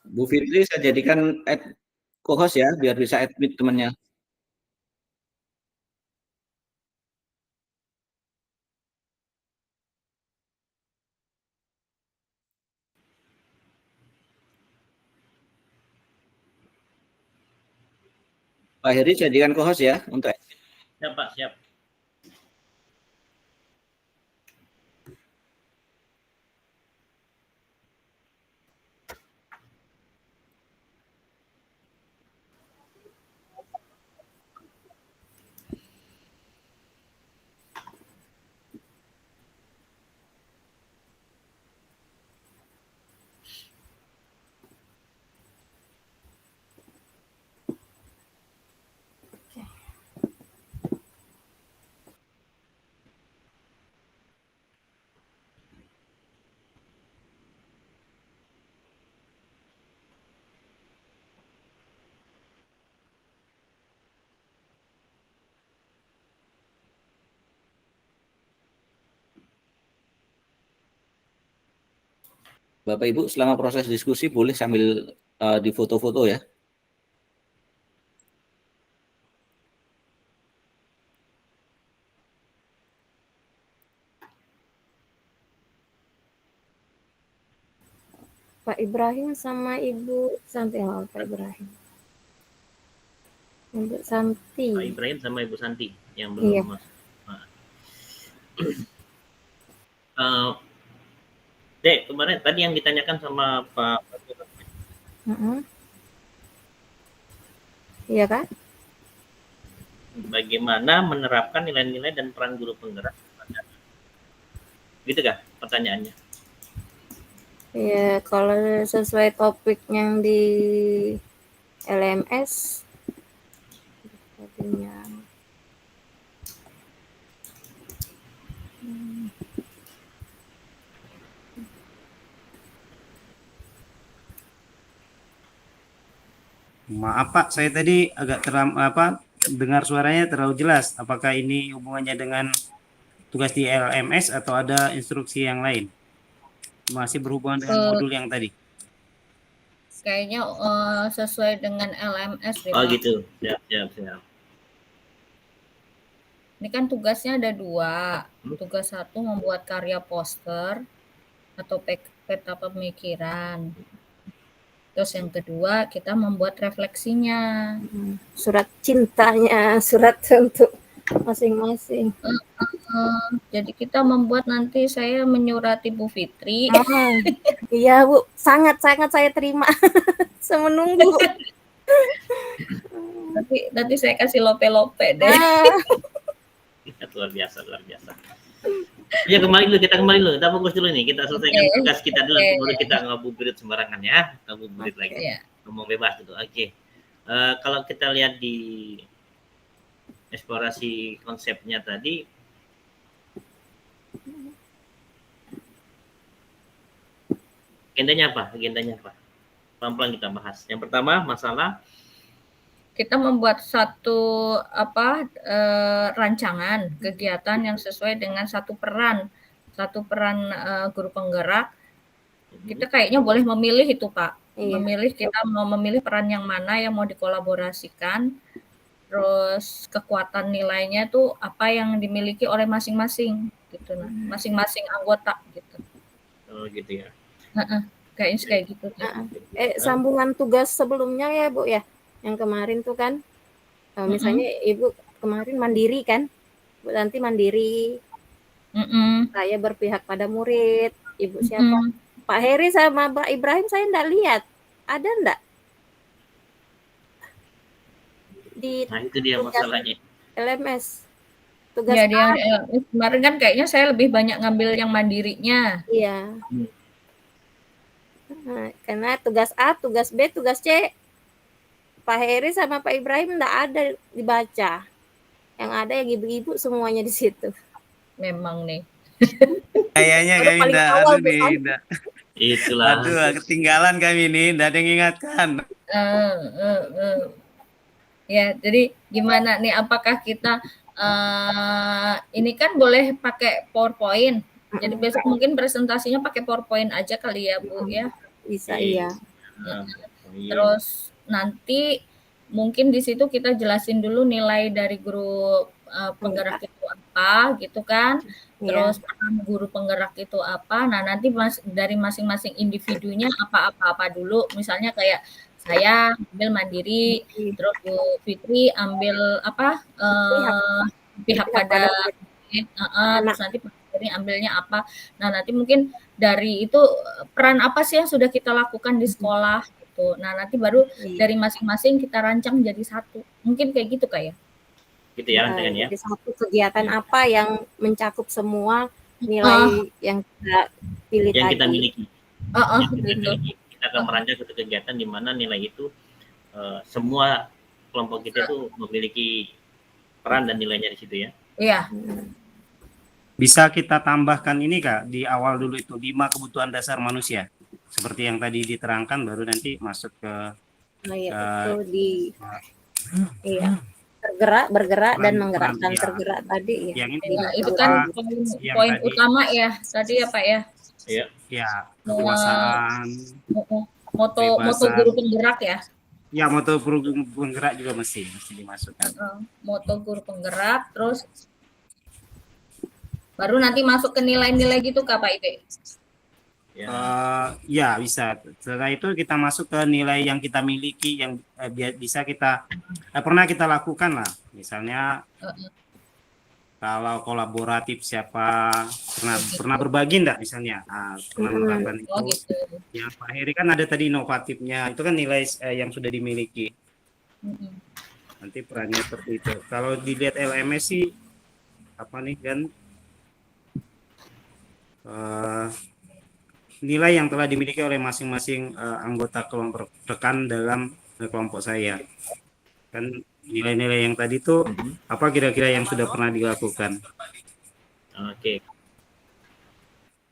Bu Fitri saya jadikan co-host ya, biar bisa admit temannya. Pak Heri jadikan co-host ya untuk Siap Pak, siap. Bapak Ibu selama proses diskusi boleh sambil di foto-foto ya. Pak Ibrahim sama Ibu Santi. Oh, Pak Ibrahim. Ibu Santi. Pak Ibrahim sama Ibu Santi yang belum Iya. masuk. Dek, kemarin tadi yang ditanyakan sama Pak Iya kan? bagaimana menerapkan nilai-nilai dan peran guru penggerak. Gitu kah pertanyaannya? Ya, kalau sesuai topik yang di LMS sepertinya Maaf Pak, saya tadi agak dengar suaranya terlalu jelas. Apakah ini hubungannya dengan tugas di LMS atau ada instruksi yang lain? Masih berhubungan dengan modul yang tadi? Kayaknya sesuai dengan LMS deh, Oh Pak. gitu, siap. Ini kan tugasnya ada 2. Tugas 1 membuat karya poster atau peta pemikiran. Terus yang kedua kita membuat refleksinya. surat cintanya, surat untuk masing-masing. Jadi kita membuat nanti saya menyurati Bu Fitri. Iya Bu, sangat saya terima. Saya menunggu. Nanti saya kasih lope-lope deh. Luar biasa. Ya kita kembali dulu. Kita fokus dulu nih. Kita selesaikan tugas kita dulu. Baru kita ngabuburit sembarangan ya. Ngabuburit lagi. Ngomong bebas gitu. Oke. Kalau kita lihat di eksplorasi konsepnya tadi, agendanya apa? Pelan-pelan kita bahas. Yang pertama masalah kita membuat satu rancangan kegiatan yang sesuai dengan satu peran guru penggerak. Kita kayaknya boleh memilih itu Pak. Kita mau memilih peran yang mana yang mau dikolaborasikan. Terus kekuatan nilainya tuh apa yang dimiliki oleh masing-masing gitu nah. Masing-masing anggota gitu. Oh gitu ya. Kayaknya kayak gitu. Sambungan tugas sebelumnya ya Bu ya. Yang kemarin tuh kan misalnya Ibu kemarin mandiri kan, Bu nanti mandiri, saya berpihak pada murid, Ibu siapa? Pak Heri sama Pak Ibrahim saya enggak lihat, ada enggak? Nah itu dia masalahnya. LMS tugas ya, dia kemarin kan kayaknya saya lebih banyak ngambil yang mandirinya. Iya. Nah, karena tugas A, tugas B, tugas C Pak Heri sama Pak Ibrahim enggak ada dibaca. Yang ada yang ibu-ibu semuanya di situ. Memang nih. Kayaknya kami enggak. Itulah. Aduh, ketinggalan kami nih, enggak ada yang ingatkan. Ya, jadi gimana nih? Apakah kita ini kan boleh pakai PowerPoint. Jadi besok mungkin presentasinya pakai PowerPoint aja kali ya Bu ya. Bisa iya. Iya. Terus nanti mungkin di situ kita jelasin dulu nilai dari guru penggerak itu apa gitu kan. Terus peran guru penggerak itu apa. Nah, nanti dari masing-masing individunya apa-apa dulu. Misalnya kayak saya ambil mandiri, terus Bu Fitri ambil apa? Pihak pada terus nanti Pak Fitri ambilnya apa. Nah, nanti mungkin dari itu peran apa sih yang sudah kita lakukan di sekolah gitu. Nah, nanti baru dari masing-masing kita rancang jadi satu. Mungkin kayak gitu kayak. Gitu ya rancangannya. Jadi satu kegiatan apa yang mencakup semua nilai yang kita pilih yang tadi. kita miliki. Gitu. Kita akan merancang satu kegiatan di mana nilai itu semua kelompok kita itu memiliki peran dan nilainya di situ ya. Iya. Bisa kita tambahkan ini Kak di awal dulu itu 5 kebutuhan dasar manusia. Seperti yang tadi diterangkan baru nanti masuk ke bergerak dan menggerakkan tergerak tadi ya. Yang ini itu kan poin utama ya tadi ya Pak ya. Iya. Ya, kekuasaan. Moto guru penggerak ya. Ya, moto guru penggerak juga mesti dimasukkan. Moto guru penggerak, terus baru nanti masuk ke nilai-nilai gitu Kak Pak Ibe. Ya bisa. Setelah itu kita masuk ke nilai yang kita miliki yang bisa kita pernah kita lakukan lah. Misalnya kalau kolaboratif siapa pernah berbagi enggak misalnya pernah melakukan itu. Gitu. Ya Pak Heri kan ada tadi inovatifnya itu kan nilai yang sudah dimiliki. Nanti perannya seperti itu. Kalau dilihat LMS sih apa nih kan nilai yang telah dimiliki oleh masing-masing anggota kelompok rekan dalam kelompok saya. Kan nilai-nilai yang tadi tuh apa kira-kira yang sudah pernah dilakukan. Oke.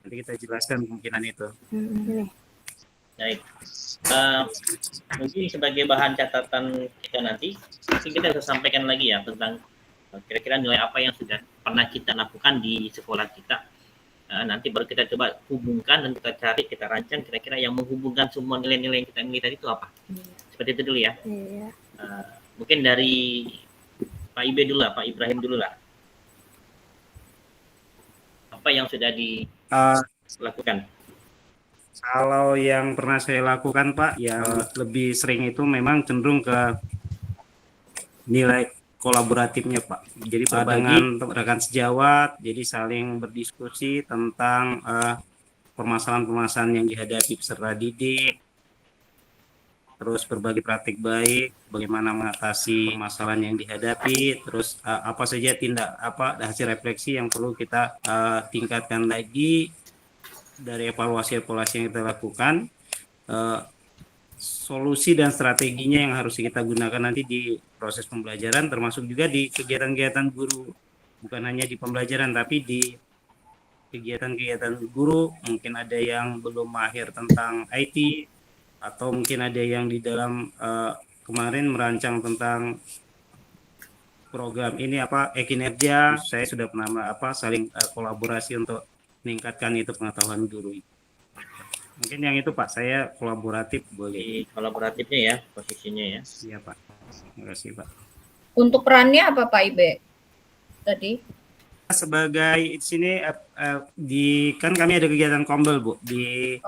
Nanti kita jelaskan kemungkinan itu. Baik. Mungkin sebagai bahan catatan kita nanti kita bisa sampaikan lagi ya tentang kira-kira nilai apa yang sudah pernah kita lakukan di sekolah kita. Nanti baru kita coba hubungkan dan kita cari, kita rancang kira-kira yang menghubungkan semua nilai-nilai yang kita milih tadi itu apa. Seperti itu dulu ya. Mungkin dari Pak Ibe dulu lah, Pak Ibrahim dulu lah. Apa yang sudah dilakukan? Kalau yang pernah saya lakukan Pak, yang lebih sering itu memang cenderung ke nilai kolaboratifnya Pak. Jadi dengan rekan sejawat, jadi saling berdiskusi tentang permasalahan-permasalahan yang dihadapi peserta didik, terus berbagi praktik baik, bagaimana mengatasi permasalahan yang dihadapi, terus apa saja hasil refleksi yang perlu kita tingkatkan lagi dari evaluasi-evaluasi yang kita lakukan, solusi dan strateginya yang harus kita gunakan nanti di proses pembelajaran, termasuk juga di kegiatan-kegiatan guru, bukan hanya di pembelajaran tapi di kegiatan-kegiatan guru. Mungkin ada yang belum mahir tentang IT, atau mungkin ada yang di dalam kemarin merancang tentang program ini e-kinerja. Saya sudah pernah saling kolaborasi untuk meningkatkan itu pengetahuan guru. Mungkin yang itu Pak, saya kolaboratif boleh. Kolaboratifnya ya posisinya ya. Iya Pak. Terima kasih Pak. Untuk perannya apa Pak Ibe tadi? Sebagai di sini kan kami ada kegiatan kombel Bu di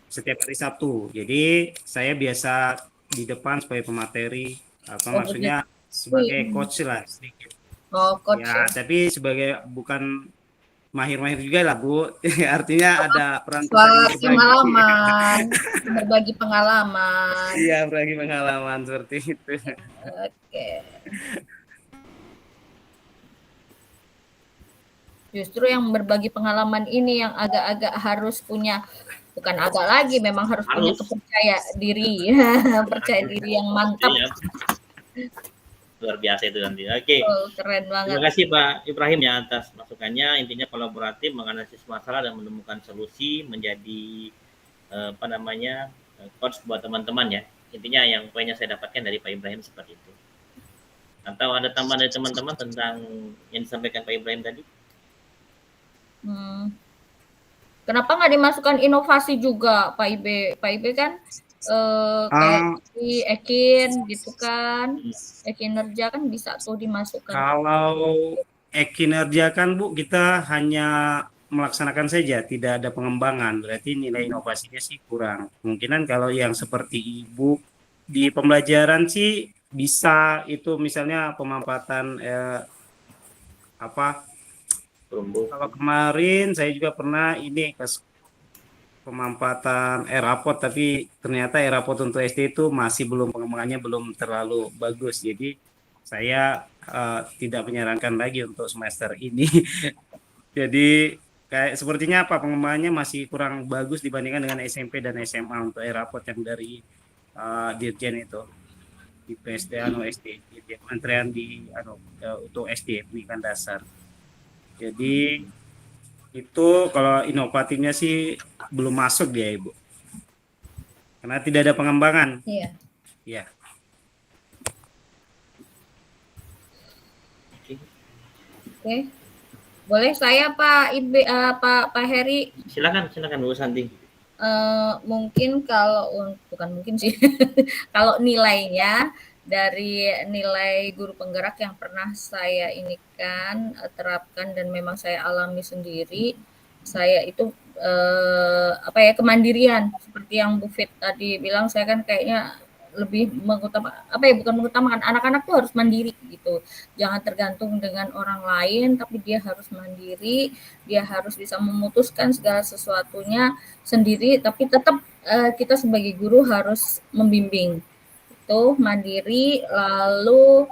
setiap hari Sabtu. Jadi saya biasa di depan sebagai pemateri, maksudnya sebagai coach lah sedikit. Coach. Ya, tapi sebagai bukan mahir-mahir juga lah Bu. Artinya ada peran berbagi pengalaman. Iya, berbagi pengalaman seperti itu. Oke. Justru yang berbagi pengalaman ini yang agak-agak harus punya, bukan agak lagi, memang harus punya kepercaya diri, percaya diri yang mantap. Luar biasa itu nanti. Oke. Keren banget. Terima kasih Pak Ibrahim ya atas masukannya. Intinya kolaboratif, menganalisis masalah dan menemukan solusi, menjadi coach buat teman-teman ya. Intinya yang poinnya saya dapatkan dari Pak Ibrahim seperti itu. Atau ada tambahan dari teman-teman tentang yang disampaikan Pak Ibrahim tadi? Kenapa nggak dimasukkan inovasi juga Pak Ibe? Pak Ibe kan kayak di Ekin gitu kan, Ekinerja kan bisa tuh dimasukkan. Kalau kinerja kan Bu, kita hanya melaksanakan saja, tidak ada pengembangan. Berarti nilai inovasinya sih kurang. Kemungkinan kalau yang seperti Ibu di pembelajaran sih bisa itu misalnya pemanfaatan apa? Kalau kemarin saya juga pernah ini pemanfaatan airport, tapi ternyata airport untuk SD itu masih belum, pengembangannya belum terlalu bagus. Jadi saya tidak menyarankan lagi untuk semester ini. Jadi kayak sepertinya apa, pengembangannya masih kurang bagus dibandingkan dengan SMP dan SMA untuk airport yang dari Dirjen itu di PSDA SD, Dirjen Kementerian untuk SD pendidikan dasar. Jadi itu kalau inovatifnya sih belum masuk dia Ibu, karena tidak ada pengembangan. Iya. Ya. Oke. Boleh saya Pak Pak Heri? Silakan Bu Santi. Mungkin kalau bukan mungkin sih, kalau nilainya dari nilai guru penggerak yang pernah saya terapkan dan memang saya alami sendiri, saya itu kemandirian, seperti yang Bu Fit tadi bilang. Saya kan kayaknya lebih bukan mengutamakan, anak-anak tuh harus mandiri gitu, jangan tergantung dengan orang lain, tapi dia harus mandiri, dia harus bisa memutuskan segala sesuatunya sendiri, tapi tetap kita sebagai guru harus membimbing. Itu mandiri, lalu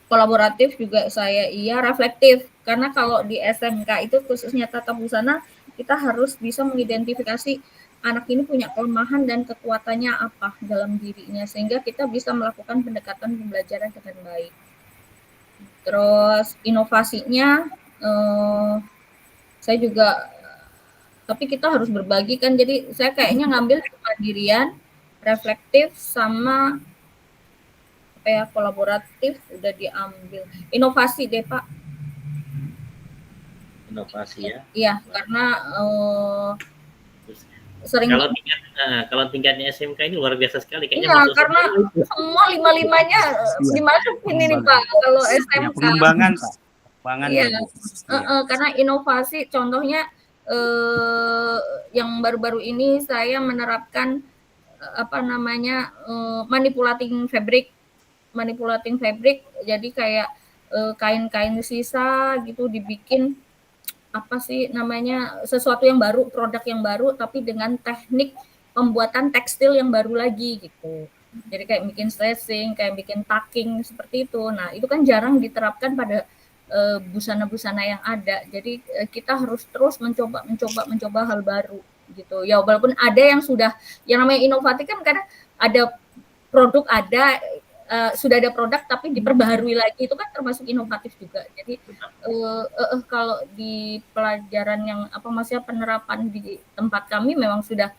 kolaboratif juga saya reflektif, karena kalau di SMK itu khususnya tata busana, kita harus bisa mengidentifikasi anak ini punya kelemahan dan kekuatannya apa dalam dirinya, sehingga kita bisa melakukan pendekatan pembelajaran dengan baik. Terus inovasinya saya juga, tapi kita harus berbagi kan, jadi saya kayaknya ngambil kemandirian, reflektif, sama kolaboratif udah diambil. Inovasi deh Pak. Inovasi ya? Iya, karena sering kalau tingkatnya SMK ini luar biasa sekali kayaknya. Iya, karena semua lima-limanya dimasukin ini Pak kalau SMK. Pengembangan Pak. Iya. Karena inovasi, contohnya yang baru-baru ini saya menerapkan manipulating fabric. Jadi kayak kain-kain sisa gitu dibikin sesuatu yang baru, produk yang baru, tapi dengan teknik pembuatan tekstil yang baru lagi gitu. Jadi kayak bikin stressing, kayak bikin tucking seperti itu. Nah, itu kan jarang diterapkan pada busana-busana yang ada. Jadi kita harus terus mencoba hal baru gitu. Ya walaupun ada yang sudah, yang namanya inovatif kan, karena ada produk, sudah ada produk tapi diperbaharui lagi, itu kan termasuk inovatif juga. Jadi kalau di pelajaran yang penerapan di tempat kami memang sudah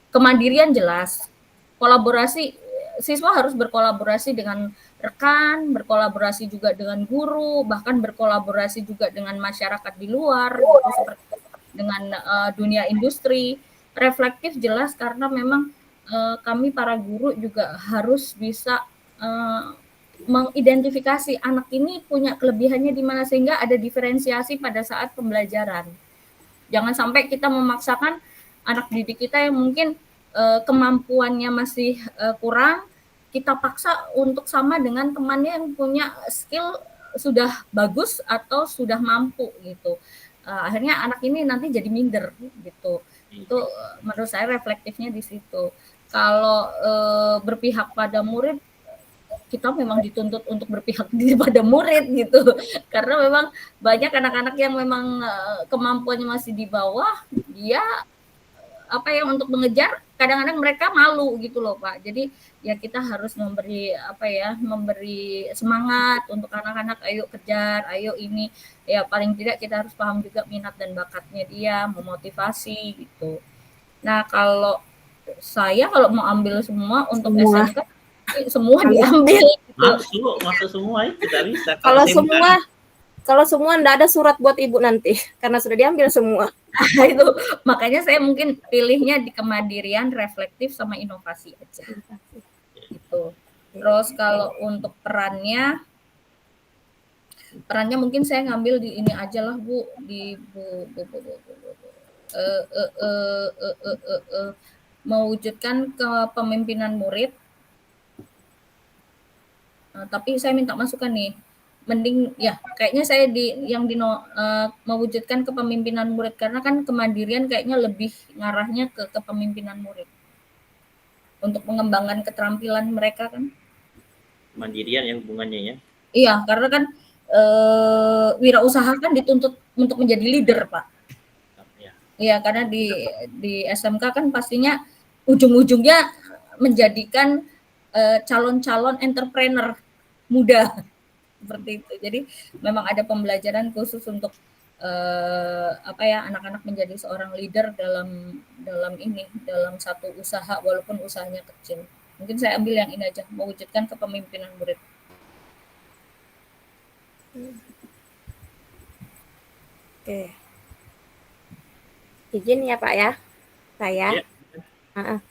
kemandirian jelas, kolaborasi, siswa harus berkolaborasi dengan rekan, berkolaborasi juga dengan guru, bahkan berkolaborasi juga dengan masyarakat di luar gitu, seperti dengan dunia industri. Reflektif jelas, karena memang kami para guru juga harus bisa mengidentifikasi anak ini punya kelebihannya di mana, sehingga ada diferensiasi pada saat pembelajaran. Jangan sampai kita memaksakan anak didik kita yang mungkin kemampuannya masih kurang, kita paksa untuk sama dengan temannya yang punya skill sudah bagus atau sudah mampu gitu. Akhirnya anak ini nanti jadi minder gitu. Itu menurut saya reflektifnya di situ. Kalau berpihak pada murid, kita memang dituntut untuk berpihak pada murid gitu, karena memang banyak anak-anak yang memang kemampuannya masih di bawah, dia untuk mengejar, kadang-kadang mereka malu gitu loh Pak. Jadi ya kita harus memberi memberi semangat untuk anak-anak, ayo kejar, ayo ini, ya paling tidak kita harus paham juga minat dan bakatnya dia, memotivasi gitu. Nah, kalau saya mau ambil semua untuk SMK, semua diambil gitu. Masuk semua itu tidak bisa. kalau semua ndak ada surat buat ibu nanti karena sudah diambil semua. Itu makanya saya mungkin pilihnya di kemandirian, reflektif sama inovasi aja. Gitu. Terus kalau untuk perannya mungkin saya ngambil di ini aja lah Bu, di mewujudkan kepemimpinan murid. Tapi saya minta masukan nih, mending ya kayaknya saya mewujudkan kepemimpinan murid karena kan kemandirian kayaknya lebih ngarahnya ke kepemimpinan murid untuk mengembangkan keterampilan mereka kan. Mandirian yang hubungannya ya. Iya, karena kan wirausaha kan dituntut untuk menjadi leader, Pak. Iya, karena di SMK kan pastinya ujung-ujungnya menjadikan calon-calon entrepreneur muda seperti itu. Jadi memang ada pembelajaran khusus untuk anak-anak menjadi seorang leader dalam satu usaha walaupun usahanya kecil. Mungkin saya ambil yang ini aja, mewujudkan kepemimpinan murid. Oke. Izin ya Pak ya, saya. Ya.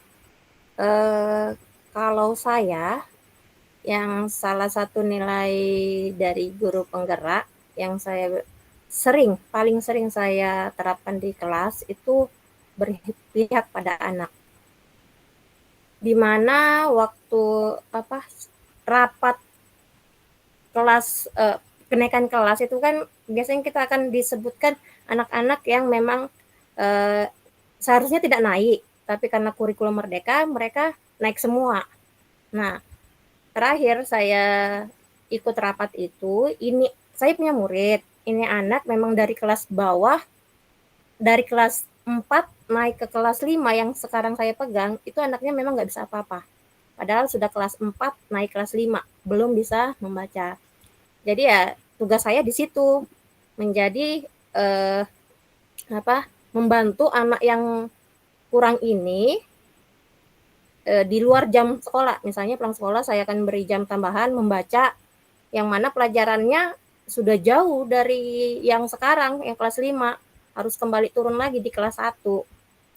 Kalau saya, yang salah satu nilai dari guru penggerak yang saya paling sering saya terapkan di kelas itu berpihak pada anak. Di mana waktu rapat kelas kenaikan kelas itu kan biasanya kita akan disebutkan anak-anak yang memang seharusnya tidak naik, tapi karena kurikulum merdeka mereka naik semua. Nah, terakhir saya ikut rapat itu, ini saya punya murid, ini anak memang dari kelas bawah, dari kelas 4 naik ke kelas 5 yang sekarang saya pegang, itu anaknya memang nggak bisa apa-apa. Padahal sudah kelas 4 naik kelas 5, belum bisa membaca. Jadi ya tugas saya di situ menjadi membantu anak yang kurang ini di luar jam sekolah. Misalnya pulang sekolah saya akan beri jam tambahan membaca yang mana pelajarannya sudah jauh dari yang sekarang yang kelas 5, harus kembali turun lagi di kelas 1.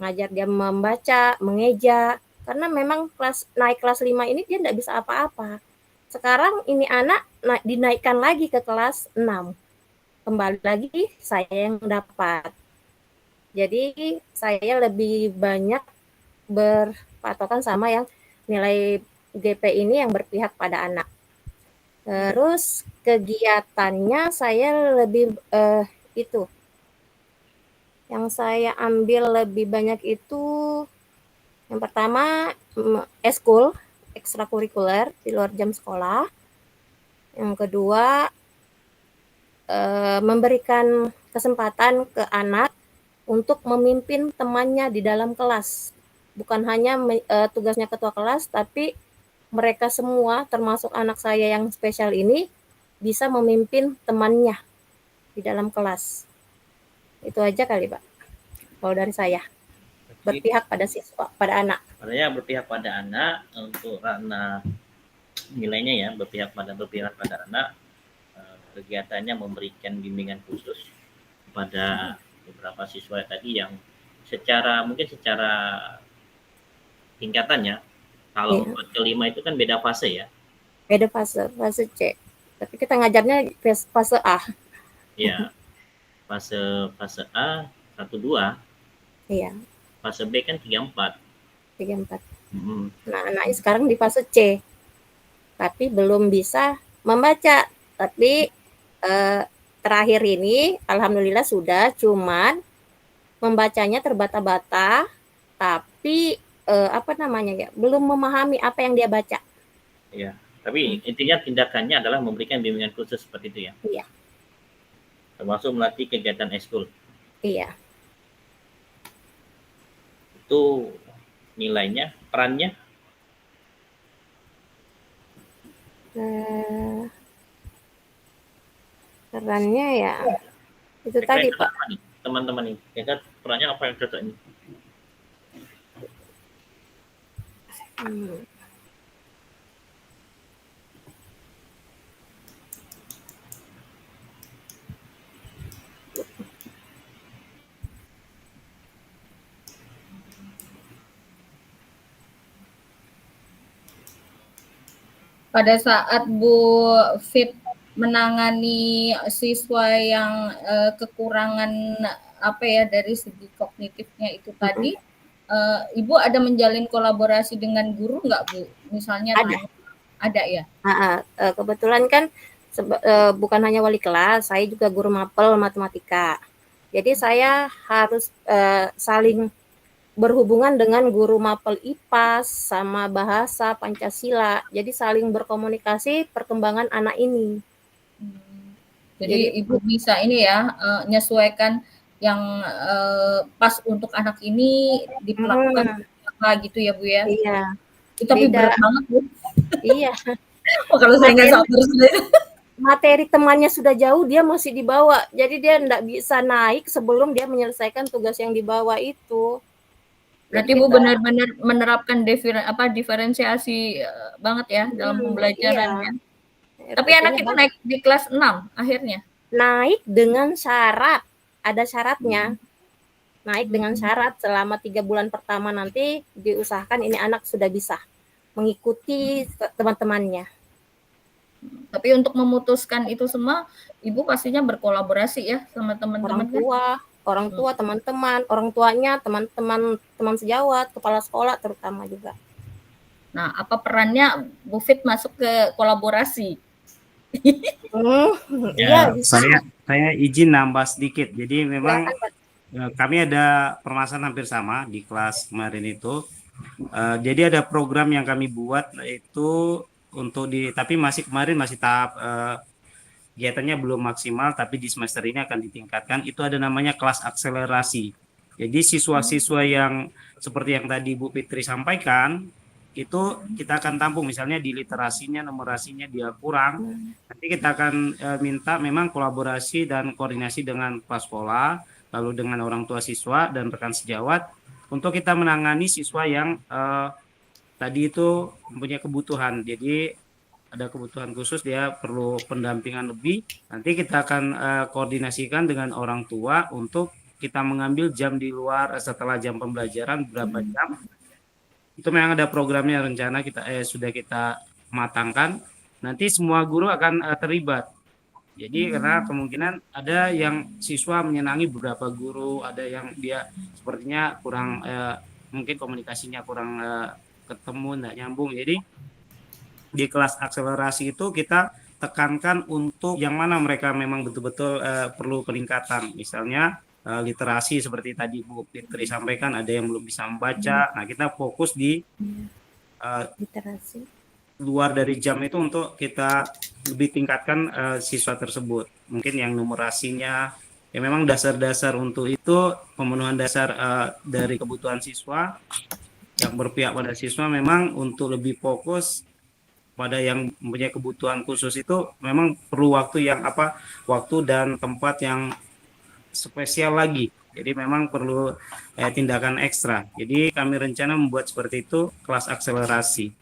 Ngajar dia membaca, mengeja, karena memang naik kelas 5 ini dia tidak bisa apa-apa. Sekarang ini anak dinaikkan lagi ke kelas 6. Kembali lagi saya yang dapat. Jadi saya lebih banyak berpatokan sama yang nilai GP ini yang berpihak pada anak. Terus kegiatannya saya lebih itu. Yang saya ambil lebih banyak itu yang pertama eskul, ekstrakurikuler di luar jam sekolah. Yang kedua memberikan kesempatan ke anak untuk memimpin temannya di dalam kelas. Bukan hanya tugasnya ketua kelas, tapi mereka semua termasuk anak saya yang spesial ini bisa memimpin temannya di dalam kelas. Itu aja kali Pak, kalau dari saya. Berpihak pada siswa, pada anak. Artinya berpihak pada anak untuk karena nilainya ya, berpihak pada anak. Kegiatannya memberikan bimbingan khusus kepada beberapa siswa tadi yang secara tingkatannya, kalau 4 ke 5 itu kan beda fase ya. Beda fase C. Tapi kita ngajarnya fase A. Iya. Fase A 1 2. Iya. Fase B kan 3 4. 3 4. Nah, anaknya sekarang di fase C. Tapi belum bisa membaca. Tapi terakhir ini alhamdulillah sudah, cuman membacanya terbata-bata, tapi belum memahami apa yang dia baca. Iya, tapi intinya tindakannya adalah memberikan bimbingan khusus seperti itu ya. Iya. Termasuk melatih kegiatan eskul. Iya. Itu nilainya, perannya? Perannya ya itu tadi Pak. Teman-teman ini, ya kan perannya apa yang cocok ini? pada saat Bu Fit menangani siswa yang kekurangan apa ya dari segi kognitifnya itu tadi, Ibu ada menjalin kolaborasi dengan guru nggak Bu? Misalnya ada ya? Kebetulan kan bukan hanya wali kelas, saya juga guru mapel matematika. Jadi saya harus saling berhubungan dengan guru mapel IPAS sama bahasa Pancasila. Jadi saling berkomunikasi perkembangan anak ini. Jadi Ibu bisa ini ya menyesuaikan yang pas untuk anak ini diperlakukan apa gitu ya Bu ya? Iya. Tapi berat banget Bu. Iya. Kalau saya nggak sabar materi temannya sudah jauh, dia masih dibawa. Jadi dia enggak bisa naik sebelum dia menyelesaikan tugas yang dibawa itu. Berarti Bu benar-benar menerapkan diferensiasi banget ya dalam pembelajaran ya. Tapi anak itu naik di kelas 6 akhirnya. Naik dengan syarat, ada syaratnya. Naik dengan syarat selama 3 bulan pertama nanti diusahakan ini anak sudah bisa mengikuti teman-temannya. Tapi untuk memutuskan itu semua, Ibu pastinya berkolaborasi ya sama teman-teman orang tua, teman-teman, orang tuanya, teman sejawat, kepala sekolah terutama juga. Nah, apa perannya Bu Fit masuk ke kolaborasi? Ya, saya izin nambah sedikit. Jadi memang kami ada permasalahan hampir sama di kelas kemarin itu. Jadi ada program yang kami buat itu tapi kemarin masih tahap kegiatannya belum maksimal, tapi di semester ini akan ditingkatkan. Itu ada namanya kelas akselerasi. Jadi siswa-siswa yang seperti yang tadi Bu Fitri sampaikan, itu kita akan tampung misalnya di literasinya, numerasinya dia kurang. Nanti kita akan minta memang kolaborasi dan koordinasi dengan kepala sekolah, lalu dengan orang tua siswa dan rekan sejawat untuk kita menangani siswa yang tadi itu mempunyai kebutuhan. Jadi ada kebutuhan khusus, dia perlu pendampingan lebih. Nanti kita akan koordinasikan dengan orang tua untuk kita mengambil jam di luar setelah jam pembelajaran berapa jam. Itu memang ada programnya, rencana sudah kita matangkan. Nanti semua guru akan terlibat. Jadi karena kemungkinan ada yang siswa menyenangi beberapa guru, ada yang dia sepertinya kurang mungkin komunikasinya kurang ketemu, enggak nyambung. Jadi di kelas akselerasi itu kita tekankan untuk yang mana mereka memang betul-betul perlu peningkatan. Misalnya literasi seperti tadi Bu Fitri sampaikan, ada yang belum bisa membaca. Nah, kita fokus di literasi. Luar dari jam itu untuk kita lebih tingkatkan siswa tersebut. Mungkin yang numerasinya, ya memang dasar-dasar untuk itu, pemenuhan dasar dari kebutuhan siswa, yang berpihak pada siswa memang untuk lebih fokus pada yang mempunyai kebutuhan khusus itu memang perlu waktu dan tempat yang spesial lagi. Jadi memang perlu tindakan ekstra. Jadi kami rencana membuat seperti itu kelas akselerasi.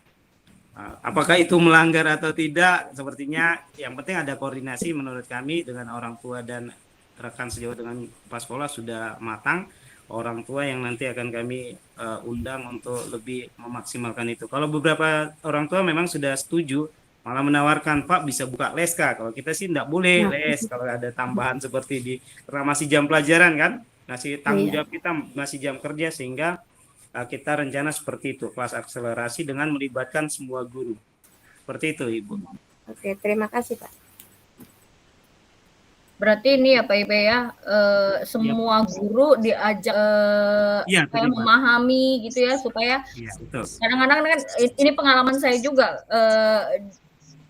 Apakah itu melanggar atau tidak? Sepertinya yang penting ada koordinasi menurut kami dengan orang tua dan rekan sejawat dengan kepala sekolah sudah matang. Orang tua yang nanti akan kami undang untuk lebih memaksimalkan itu. Kalau beberapa orang tua memang sudah setuju, malah menawarkan, Pak bisa buka les Kak. Kalau kita sih tidak boleh les kalau ada tambahan seperti karena masih jam pelajaran kan, masih tanggung jawab kita masih jam kerja, sehingga kita rencana seperti itu, kelas akselerasi dengan melibatkan semua guru. Seperti itu Ibu. Oke, terima kasih Pak. Berarti ini ya Pak Ipe ya, semua guru diajak supaya memahami gitu ya, supaya kadang-kadang kan ini pengalaman saya juga,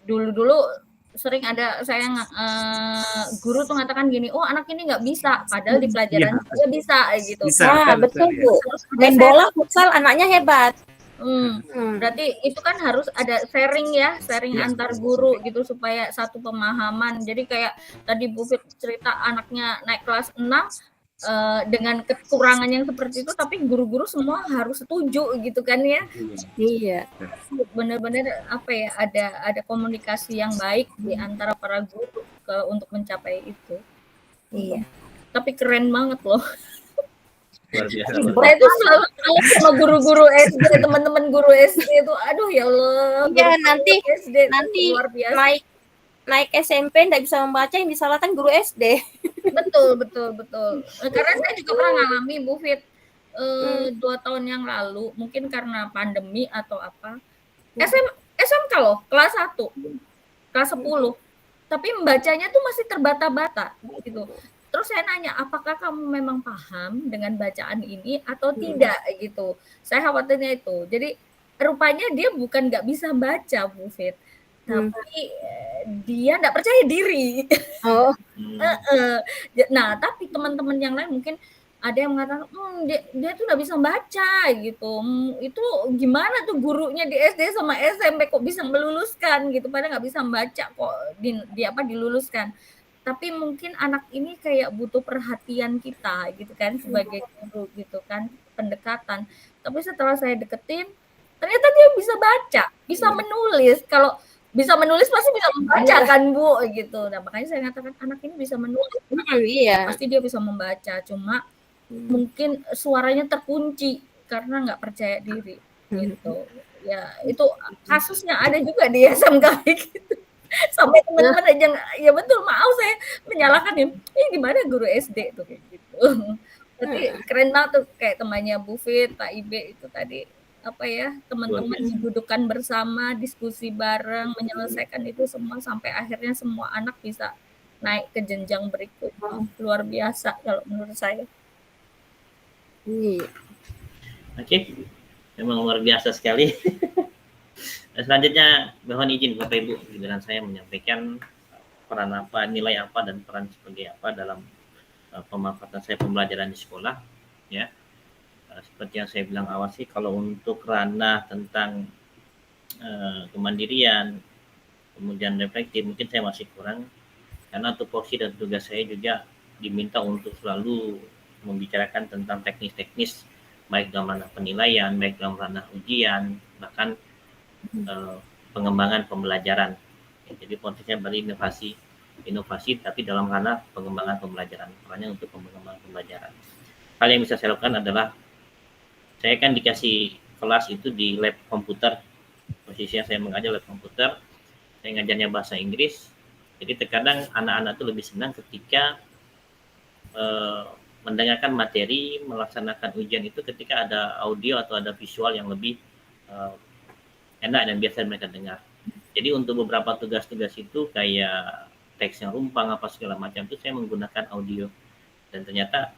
dulu sering ada saya guru tuh mengatakan gini, oh anak ini nggak bisa, padahal di pelajaran dia bisa gitu. Nah, betul Bu, main bola futsal anaknya hebat. Berarti itu kan harus ada sharing antar guru gitu supaya satu pemahaman. Jadi kayak tadi Bu Fit cerita anaknya naik kelas 6 dengan kekurangan yang seperti itu, tapi guru-guru semua harus setuju gitu kan ya. Iya. Benar-benar ada komunikasi yang baik di antara para guru untuk mencapai itu. Iya. Tapi keren banget loh. Luar biasa. Saya itu selalu sama guru-guru SD, teman-teman guru SD itu, aduh ya Allah. Iya, guru nanti SD luar biasa. naik SMP nggak bisa membaca, yang disalahkan guru SD. Betul. Karena saya juga pernah ngalami Bu Fit 2 tahun yang lalu, mungkin karena pandemi atau apa. SMK loh, kelas 1, kelas 10. Tapi membacanya tuh masih terbata-bata gitu. Terus saya nanya, apakah kamu memang paham dengan bacaan ini atau tidak gitu. Saya khawatirnya itu. Jadi rupanya dia bukan nggak bisa baca, Bu Fit, tapi dia nggak percaya diri. Oh. Nah, tapi teman-teman yang lain mungkin ada yang mengatakan, dia tuh nggak bisa baca gitu. Itu gimana tuh gurunya di SD sama SMP kok bisa meluluskan gitu, padahal nggak bisa membaca kok diluluskan. Tapi mungkin anak ini kayak butuh perhatian kita gitu kan sebagai guru gitu kan, pendekatan. Tapi setelah saya deketin, ternyata dia bisa baca, bisa menulis. Kalau bisa menulis pasti bisa membaca kan Bu gitu. Nah makanya saya katakan anak ini bisa menulis, Iya. pasti dia bisa membaca. Cuma mungkin suaranya terkunci karena nggak percaya diri gitu. Ya itu kasusnya ada juga di SMK gitu. Sampai teman-teman aja ya betul, maaf saya menyalahkan ya. Gimana guru SD tuh kayak gitu. Berarti keren banget tuh kayak temannya Bu Fit, Pak Ibe itu tadi apa ya, teman-teman didudukan bersama, diskusi bareng, menyelesaikan itu semua sampai akhirnya semua anak bisa naik ke jenjang berikutnya. Luar biasa kalau menurut saya. Oke, memang luar biasa sekali. Selanjutnya mohon izin Bapak Ibu, giliran saya menyampaikan peran apa, nilai apa, dan peran sebagai apa dalam pemanfaatan saya pembelajaran di sekolah. Ya, seperti yang saya bilang awal sih, kalau untuk ranah tentang kemandirian, kemudian reflektif, mungkin saya masih kurang, karena tupoksi dan tugas saya juga diminta untuk selalu membicarakan tentang teknis-teknis, baik dalam ranah penilaian, baik dalam ranah ujian, bahkan pengembangan pembelajaran. Jadi potensinya berinovasi, tapi dalam ranah pengembangan pembelajaran, perannya untuk pengembangan pembelajaran. Hal yang bisa saya lakukan adalah saya kan dikasih kelas itu di lab komputer, posisinya saya mengajar lab komputer, saya ngajarnya bahasa Inggris. Jadi terkadang anak-anak itu lebih senang ketika mendengarkan materi, melaksanakan ujian itu ketika ada audio atau ada visual yang lebih enak dan biasa mereka dengar. Jadi untuk beberapa tugas-tugas itu kayak teks yang rumpang apa segala macam itu saya menggunakan audio, dan ternyata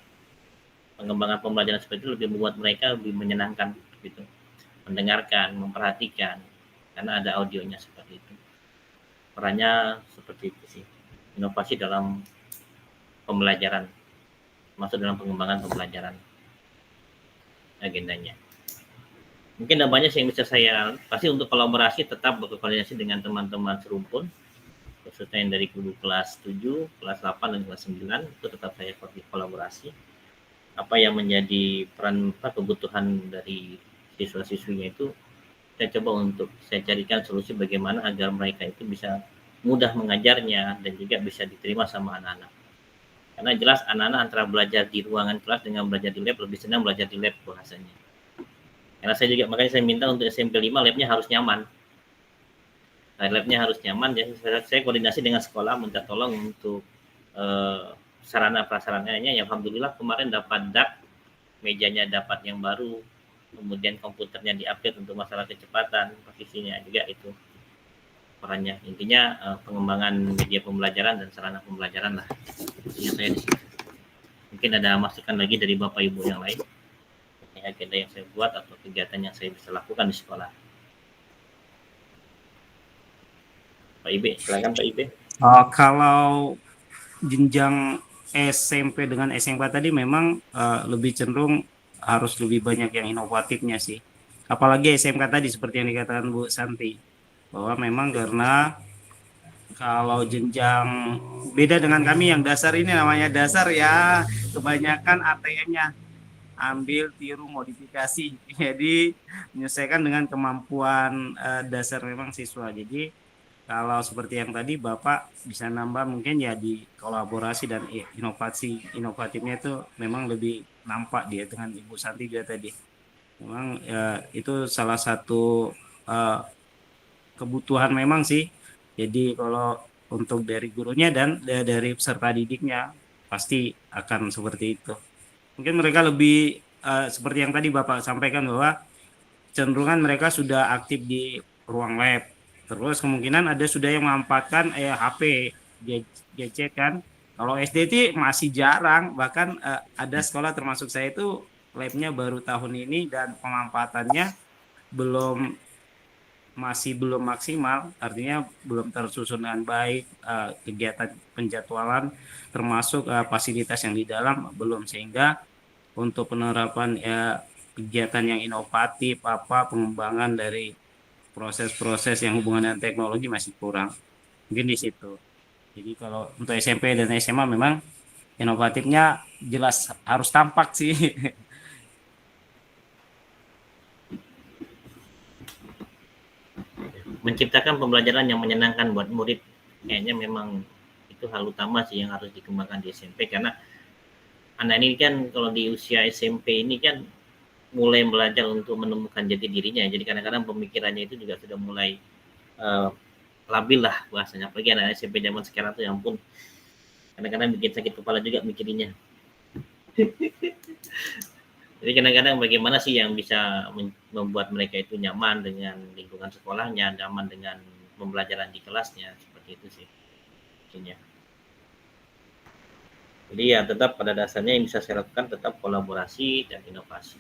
pengembangan pembelajaran seperti itu lebih membuat mereka lebih menyenangkan gitu, mendengarkan, memperhatikan karena ada audionya seperti itu. Perannya seperti itu sih, inovasi dalam pembelajaran, masuk dalam pengembangan pembelajaran agendanya. Mungkin ada banyak yang bisa saya, pasti untuk kolaborasi tetap berkoordinasi dengan teman-teman serumpun, khususnya yang dari guru kelas 7, kelas 8, dan kelas 9, itu tetap saya kolaborasi. Apa yang menjadi peran, kebutuhan dari siswa-siswinya itu, saya coba untuk saya carikan solusi bagaimana agar mereka itu bisa mudah mengajarnya dan juga bisa diterima sama anak-anak. Karena jelas anak-anak antara belajar di ruangan kelas dengan belajar di lab lebih senang belajar di lab bahasanya. Karena saya juga, makanya saya minta untuk SMP 5 labnya harus nyaman. Nah, labnya harus nyaman, jadi saya koordinasi dengan sekolah minta tolong untuk sarana prasarananya. Ya alhamdulillah kemarin dapat DAC, mejanya dapat yang baru, kemudian komputernya di-update untuk masalah kecepatan, posisinya juga itu perannya. Intinya pengembangan media pembelajaran dan sarana pembelajaran lah. Intinya saya di situ. Mungkin ada masukan lagi dari Bapak Ibu yang lain, agenda yang saya buat atau kegiatan yang saya bisa lakukan di sekolah. Pak Ibe, silakan Pak Ibe. Kalau jenjang SMP dengan SMK tadi memang lebih cenderung harus lebih banyak yang inovatifnya sih. Apalagi SMK tadi seperti yang dikatakan Bu Santi, bahwa memang karena kalau jenjang beda dengan kami yang dasar ini, namanya dasar ya, kebanyakan ATM-nya ambil, tiru, modifikasi, jadi menyesuaikan dengan kemampuan dasar memang siswa. Jadi kalau seperti yang tadi Bapak bisa nambah mungkin ya di kolaborasi dan inovatifnya itu memang lebih nampak dia dengan Ibu Santi juga tadi. Memang itu salah satu kebutuhan memang sih. Jadi kalau untuk dari gurunya dan dari peserta didiknya pasti akan seperti itu. Mungkin mereka lebih seperti yang tadi Bapak sampaikan bahwa cenderungan mereka sudah aktif di ruang lab. Terus kemungkinan ada sudah yang memanfaatkan HP, gadget kan. Kalau SD itu masih jarang, bahkan ada sekolah termasuk saya itu labnya baru tahun ini dan pemanfaatannya masih belum maksimal, artinya belum tersusun dengan baik, kegiatan penjadwalan termasuk fasilitas yang di dalam belum, sehingga untuk penerapan kegiatan yang inovatif, pengembangan dari proses-proses yang hubungan dengan teknologi masih kurang, mungkin di situ. Jadi kalau untuk SMP dan SMA memang inovatifnya jelas harus tampak sih. Menciptakan pembelajaran yang menyenangkan buat murid, kayaknya memang itu hal utama sih yang harus dikembangkan di SMP, karena anak ini kan kalau di usia SMP ini kan mulai belajar untuk menemukan jati dirinya, jadi kadang-kadang pemikirannya itu juga sudah mulai labil lah bahasanya, apalagi anak SMP zaman sekarang tuh, ya ampun, kadang-kadang bikin sakit kepala juga mikirinnya. Jadi kadang-kadang bagaimana sih yang bisa membuat mereka itu nyaman dengan lingkungan sekolahnya, nyaman dengan pembelajaran di kelasnya, seperti itu sih. Jadi ya tetap pada dasarnya yang bisa saya lakukan tetap kolaborasi dan inovasi.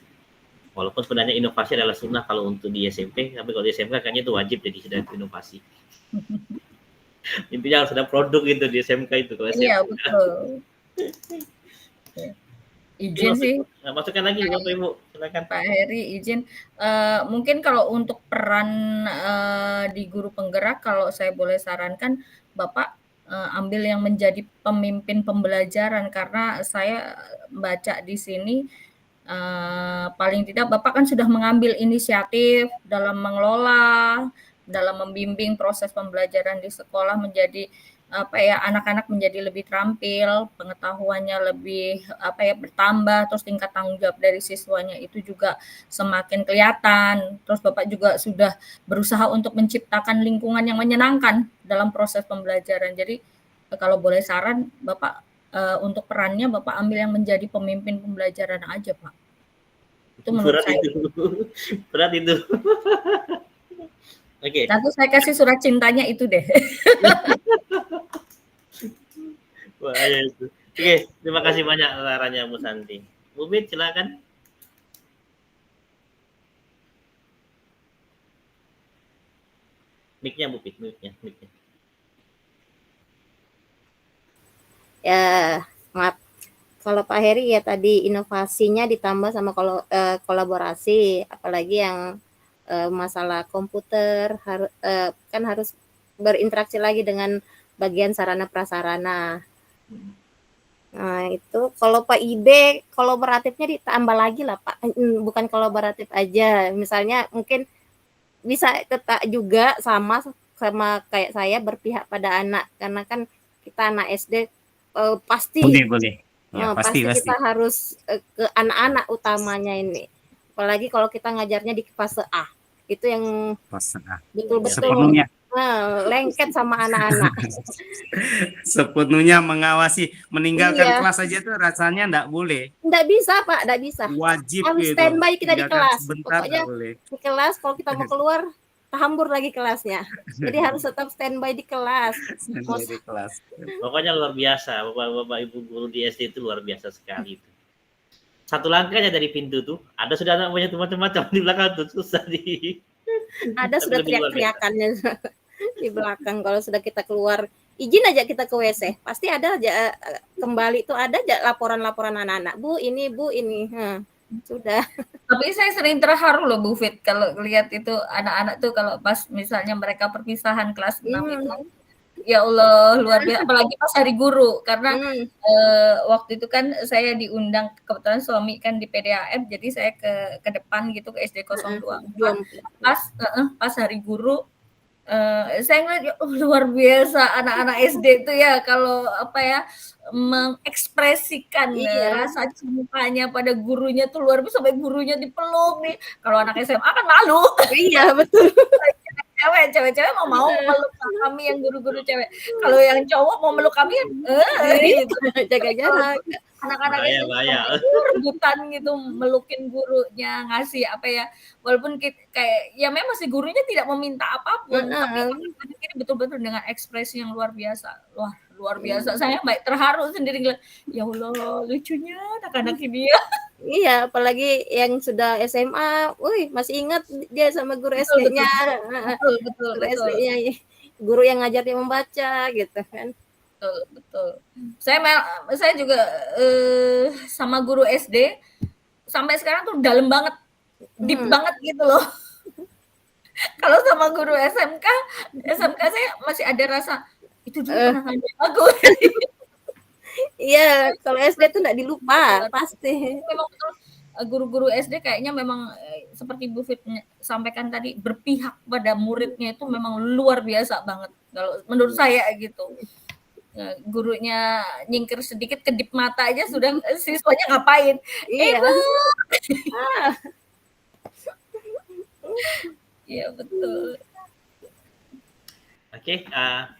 Walaupun sebenarnya inovasi adalah sunnah kalau untuk di SMP, tapi kalau di SMK kayaknya itu wajib jadi sudah inovasi. Intinya harus ada produk gitu di SMK itu. Kalau SMK. Iya betul. Izin sih. Masukkan lagi Bapak Ibu, silakan. Pak Heri izin. Mungkin kalau untuk peran di guru penggerak, kalau saya boleh sarankan Bapak ambil yang menjadi pemimpin pembelajaran, karena saya baca di sini paling tidak Bapak kan sudah mengambil inisiatif dalam mengelola, dalam membimbing proses pembelajaran di sekolah menjadi anak-anak menjadi lebih terampil, pengetahuannya lebih bertambah, terus tingkat tanggung jawab dari siswanya itu juga semakin kelihatan. Terus Bapak juga sudah berusaha untuk menciptakan lingkungan yang menyenangkan dalam proses pembelajaran. Jadi kalau boleh saran Bapak untuk perannya Bapak ambil yang menjadi pemimpin pembelajaran aja, Pak. Itu menurut saya. Berat itu. Oke. Nanti saya kasih surat cintanya itu deh. Wah, ya itu. Oke, terima kasih banyak sarannya Bu Santi. Bu Bit, silakan. Mic-nya Bu Bit, mic-nya. Ya, maaf. Kalau Pak Heri ya tadi inovasinya ditambah sama kolaborasi, apalagi yang masalah komputer kan harus berinteraksi lagi dengan bagian sarana prasarana. Nah itu kalau Pak Ibe kolaboratifnya ditambah lagi lah Pak, bukan kolaboratif aja, misalnya mungkin bisa tetap juga sama kayak saya berpihak pada anak, karena kan kita anak SD pasti boleh. Ya, pasti kita harus ke anak-anak utamanya ini, apalagi kalau kita ngajarnya di fase A, itu yang betul-betul lengket sama anak-anak. Sepenuhnya mengawasi, meninggalkan kelas saja tuh rasanya enggak boleh. Enggak bisa Pak, enggak bisa. Wajib harus standby kita di kelas. Pokoknya di kelas kalau kita mau keluar hambur lagi kelasnya. Jadi harus tetap standby di kelas. Pokoknya luar biasa, Bapak Ibu guru di SD itu luar biasa sekali itu. Satu langkahnya dari pintu tuh, ada sudah anak banyak macam-macam di belakang tuh, susah di. Ada sudah teriak-teriakannya di belakang. Kalau sudah kita keluar, izin aja kita ke WC, pasti ada aja kembali tuh ada aja laporan-laporan anak-anak. Bu ini. Sudah. Tapi saya sering terharu loh Bu Fit kalau lihat itu anak-anak tuh kalau pas misalnya mereka perpisahan kelas 6 itu. Ya Allah, luar biasa, apalagi pas hari guru, karena waktu itu kan saya diundang, kebetulan suami kan di PDAM, jadi saya ke depan gitu ke SD 02. Pas hari guru Saya ngeliat luar biasa anak-anak SD itu ya kalau mengekspresikan rasa cintanya pada gurunya tuh luar biasa, sampai gurunya dipeluk nih. Kalau anak SMA kan malu. Iya betul. Cewek-cewek mau meluk kami yang guru-guru cewek. Kalau yang cowok mau meluk kami gitu. Jaga jarak. Anak-anak itu rebutan gitu melukin gurunya, ngasih walaupun kayak ya memang si gurunya tidak meminta apapun, tapi ini betul-betul dengan ekspresi yang luar biasa. Luar biasa. Saya terharu sendiri ngeliat, ya Allah lucunya anak-anak ini ya. Iya, apalagi yang sudah SMA, masih ingat dia sama guru SD-nya. Betul. SD-nya, guru yang ngajar dia membaca gitu kan. Betul. Saya juga sama guru SD sampai sekarang tuh dalam banget, deep banget gitu loh. Kalau sama guru SMK saya masih ada rasa itu dulu pernah ngajar aku. Iya, kalau SD tuh nggak dilupa pasti. Memang betul, guru-guru SD kayaknya memang seperti Bu Fit sampaikan tadi, berpihak pada muridnya itu memang luar biasa banget kalau menurut saya gitu. Gurunya nyingkir sedikit kedip mata aja sudah siswanya ngapain? Iya. Iya betul. Oke,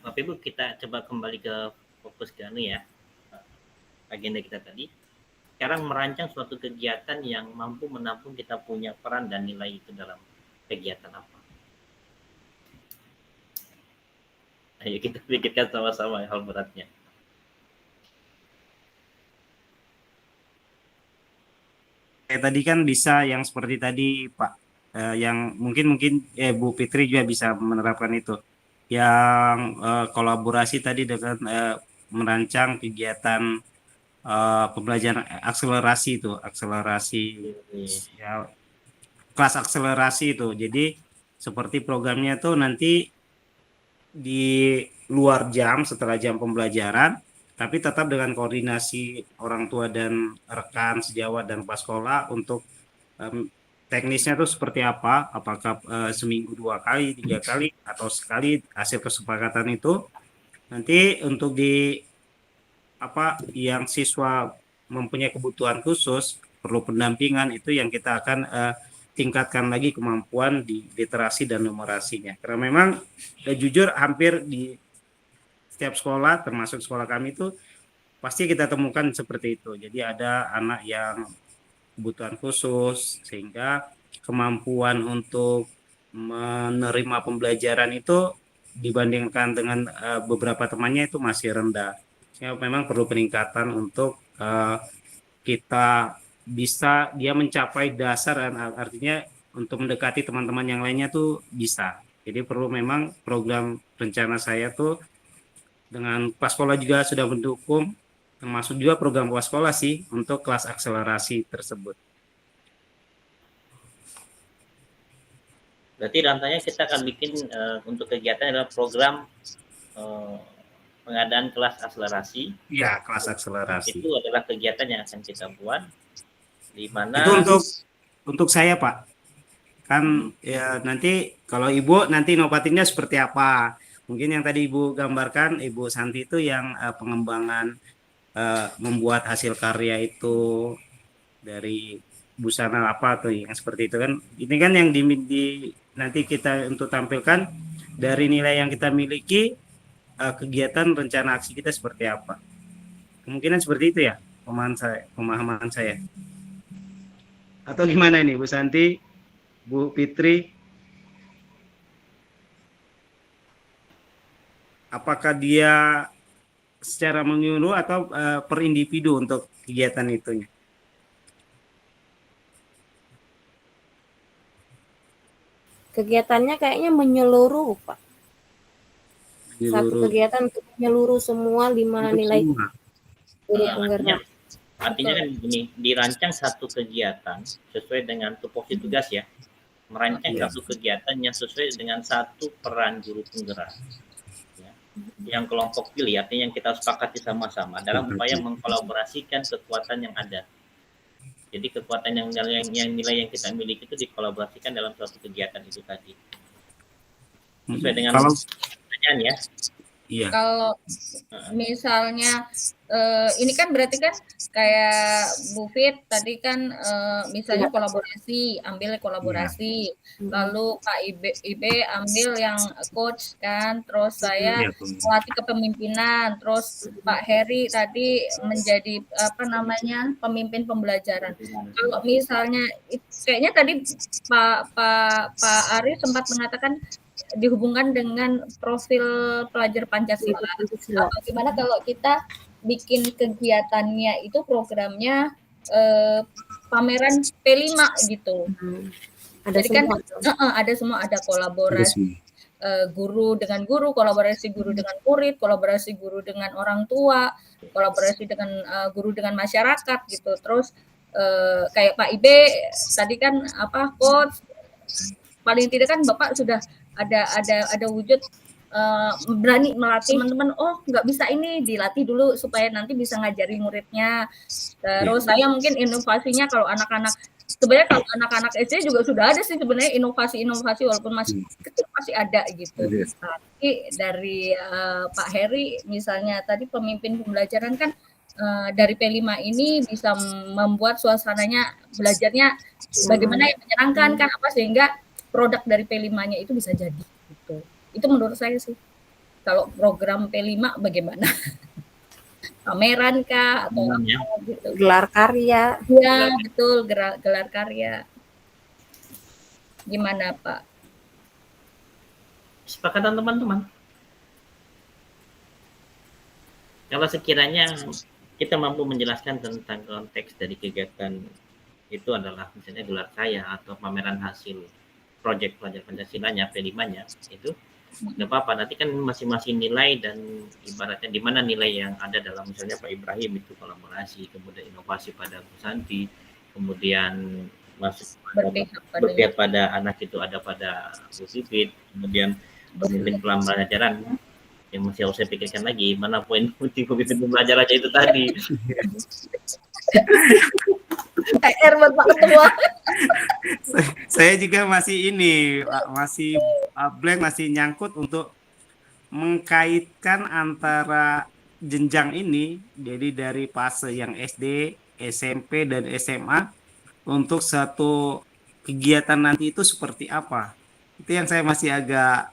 Bapak Ibu kita coba kembali ke fokus ke agenda kita tadi. Sekarang merancang suatu kegiatan yang mampu menampung kita punya peran dan nilai itu dalam kegiatan apa? Ayo kita pikirkan sama-sama hal beratnya. Kayak tadi kan bisa yang seperti tadi Pak, yang mungkin Bu Fitri juga bisa menerapkan itu. Yang kolaborasi tadi dengan merancang kegiatan pembelajaran akselerasi ya, kelas akselerasi itu. Jadi seperti programnya tuh nanti di luar jam, setelah jam pembelajaran, tapi tetap dengan koordinasi orang tua dan rekan sejawat dan kepala sekolah untuk teknisnya itu seperti apa, apakah seminggu 2 kali, 3 kali, atau sekali. Hasil kesepakatan itu nanti untuk yang siswa mempunyai kebutuhan khusus, perlu pendampingan, itu yang kita akan tingkatkan lagi kemampuan di literasi dan numerasinya. Karena memang jujur hampir di setiap sekolah, termasuk sekolah kami itu pasti kita temukan seperti itu. Jadi ada anak yang kebutuhan khusus sehingga kemampuan untuk menerima pembelajaran itu dibandingkan dengan beberapa temannya itu masih rendah. Sehingga memang perlu peningkatan untuk kita bisa dia mencapai dasar, artinya untuk mendekati teman-teman yang lainnya tuh bisa. Jadi perlu memang program rencana saya tuh dengan kelas sekolah juga sudah mendukung, termasuk juga program kelas sekolah sih untuk kelas akselerasi tersebut. Berarti rantainya kita akan bikin untuk kegiatan adalah program pengadaan kelas akselerasi. Iya, kelas akselerasi. Itu adalah kegiatan yang akan kita buat di mana itu untuk saya Pak. Kan ya nanti kalau Ibu nanti inovatifnya seperti apa? Mungkin yang tadi Ibu gambarkan, Ibu Santi itu yang pengembangan membuat hasil karya itu dari busana apa tuh yang seperti itu kan. Ini kan yang nanti kita untuk tampilkan dari nilai yang kita miliki, kegiatan rencana aksi kita seperti apa. Kemungkinan seperti itu ya pemahaman saya. Atau gimana nih Bu Santi, Bu Fitri? Apakah dia secara menyeluruh atau per individu untuk kegiatan itunya? Kegiatannya kayaknya menyeluruh, Pak. Satu kegiatan untuk menyeluruh semua 5 nilai guru penggerak. Artinya kan begini, dirancang satu kegiatan sesuai dengan tupoksi tugas ya. Merancang satu kegiatan yang sesuai dengan satu peran guru penggerak. Ya. Yang kelompok pilih, artinya yang kita sepakati sama-sama dalam upaya mengkolaborasikan kekuatan yang ada. Jadi kekuatan yang nilai yang kita miliki itu dikolaborasikan dalam suatu kegiatan itu tadi. sesuai dengan Kalau pertanyaan ya. iya. Kalau misalnya ini kan berarti kan kayak Bu Fit tadi kan misalnya kolaborasi, ambil kolaborasi, lalu Pak Ibe ambil yang coach kan, terus saya melatih kepemimpinan, terus Pak Heri tadi menjadi apa namanya pemimpin pembelajaran. Kalau misalnya kayaknya tadi Pak Ari sempat mengatakan dihubungkan dengan profil pelajar Pancasila. Bagaimana kalau kita bikin kegiatannya itu programnya pameran P5 gitu. Ada Jadi semua. kan ada semua, ada kolaborasi guru dengan guru, kolaborasi guru dengan murid, kolaborasi guru dengan orang tua, kolaborasi dengan guru dengan masyarakat gitu. Terus kayak Pak Ibe tadi kan apa coach, paling tidak kan Bapak sudah ada wujud berani melatih teman-teman, oh nggak bisa ini, dilatih dulu supaya nanti bisa ngajari muridnya. Terus saya mungkin inovasinya kalau anak-anak, sebenarnya kalau anak-anak SD juga sudah ada sih sebenarnya inovasi-inovasi walaupun masih kecil masih ada gitu. Tapi dari Pak Heri misalnya tadi pemimpin pembelajaran kan dari P5 ini bisa membuat suasananya belajarnya bagaimana yang menyenangkan kan apa sehingga produk dari P5-nya itu bisa jadi gitu. Itu menurut saya sih. Kalau program P5 bagaimana? Pameran kah atau apa gitu. Gelar karya. Ya, betul, gelar karya. Gimana, Pak? Sepakatan teman-teman. Kalau sekiranya kita mampu menjelaskan tentang konteks dari kegiatan itu adalah misalnya gelar karya atau pameran hasil proyek pelajar Pancasilanya, P5-nya, itu nggak apa-apa. Nanti kan masing-masing nilai dan ibaratnya di mana nilai yang ada dalam misalnya Pak Ibrahim itu kolaborasi, kemudian inovasi pada Bu Santi, kemudian masuk berpihak pada anak itu ada pada Bu Sipit, kemudian pemimpin pembelajaran yang masih harus saya pikirkan lagi, mana poin penting pemimpin pembelajaran aja itu tadi. PR buat Pak Ketua. Saya juga masih blank, masih nyangkut untuk mengkaitkan antara jenjang ini, jadi dari fase yang SD, SMP, dan SMA untuk satu kegiatan nanti itu seperti apa. Itu yang saya masih agak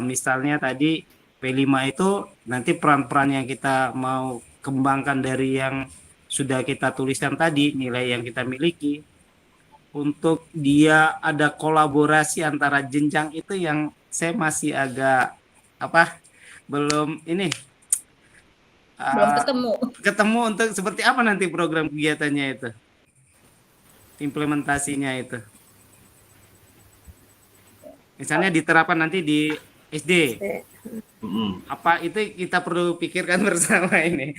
misalnya tadi P5 itu nanti peran-peran yang kita mau kembangkan dari yang sudah kita tuliskan tadi, nilai yang kita miliki, untuk dia ada kolaborasi antara jenjang itu yang saya masih agak belum ketemu untuk seperti apa nanti program kegiatannya itu, implementasinya itu. Misalnya diterapkan nanti di SD. Apa itu kita perlu pikirkan bersama ini.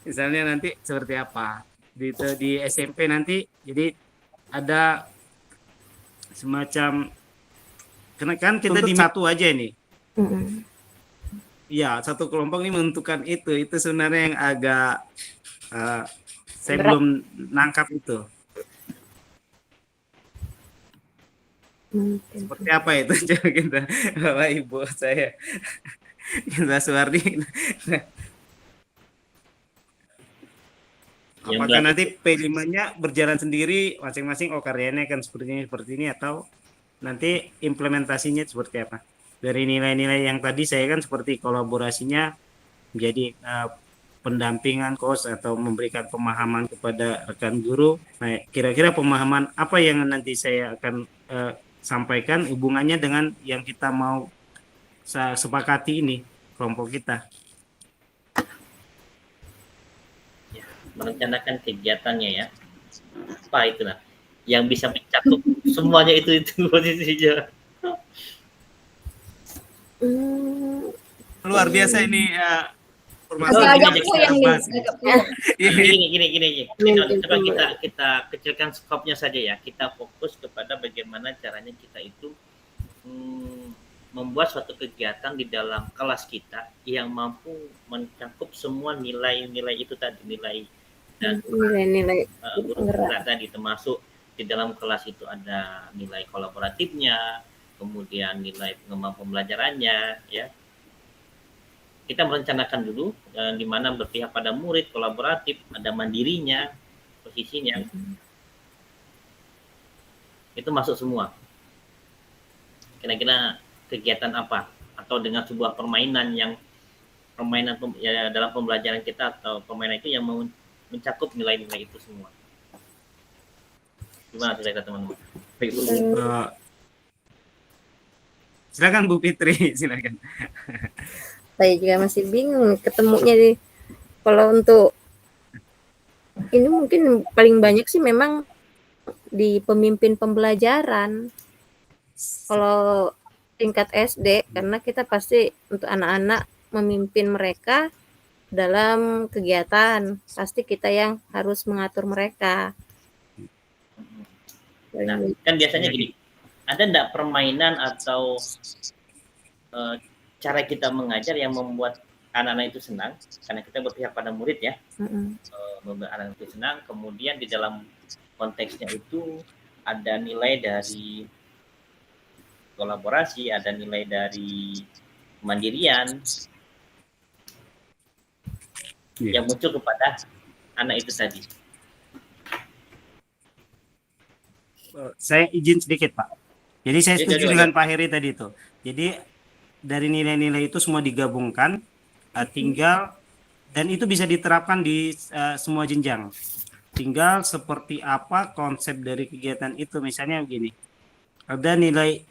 Misalnya nanti seperti apa di SMP nanti, jadi ada semacam, karena kan kita di satu aja nih. Ya, satu kelompok ini menentukan itu sebenarnya yang agak saya belum nangkap itu. Seperti apa itu? Coba kita, Bapak Ibu saya, kita Suwardi. Apakah nanti P5-nya berjalan sendiri masing-masing, karyanya kan seperti ini, atau nanti implementasinya seperti apa? Dari nilai-nilai yang tadi saya kan seperti kolaborasinya menjadi pendampingan coach atau memberikan pemahaman kepada rekan guru. Nah, kira-kira pemahaman apa yang nanti saya akan sampaikan hubungannya dengan yang kita mau sepakati ini, kelompok kita. Merencanakan kegiatannya ya, apa itulah yang bisa mencakup semuanya itu posisinya. Luar biasa ini Gini. Coba kita kecilkan skopnya saja ya. Kita fokus kepada bagaimana caranya kita itu membuat suatu kegiatan di dalam kelas kita yang mampu mencakup semua nilai-nilai itu tadi, nilai dan nilai-nilai tadi, termasuk di dalam kelas itu ada nilai kolaboratifnya, kemudian nilai pengembangan pembelajarannya, ya. Kita merencanakan dulu di mana berpihak pada murid, kolaboratif, ada mandirinya, posisinya. Itu masuk semua. Kira-kira kegiatan apa? Atau dengan sebuah permainan ya, dalam pembelajaran kita atau permainan itu yang mencakup nilai-nilai itu semua. Gimana kira-kira teman-teman? Silakan Bu Fitri, silakan. Saya juga masih bingung ketemunya nih. Kalau untuk ini mungkin paling banyak sih memang di pemimpin pembelajaran. Kalau tingkat SD, karena kita pasti untuk anak-anak memimpin mereka dalam kegiatan, pasti kita yang harus mengatur mereka. Nah, kan biasanya gini, ada enggak permainan atau cara kita mengajar yang membuat anak-anak itu senang, karena kita berpihak pada murid ya, membuat anak itu senang, kemudian di dalam konteksnya itu ada nilai dari kolaborasi, ada nilai dari kemandirian yang muncul kepada anak itu tadi. Saya izin sedikit Pak. Jadi saya setuju dengan Pak Heri tadi itu. Jadi dari nilai-nilai itu semua digabungkan, tinggal dan itu bisa diterapkan di semua jenjang. Tinggal seperti apa konsep dari kegiatan itu. Misalnya begini, ada nilai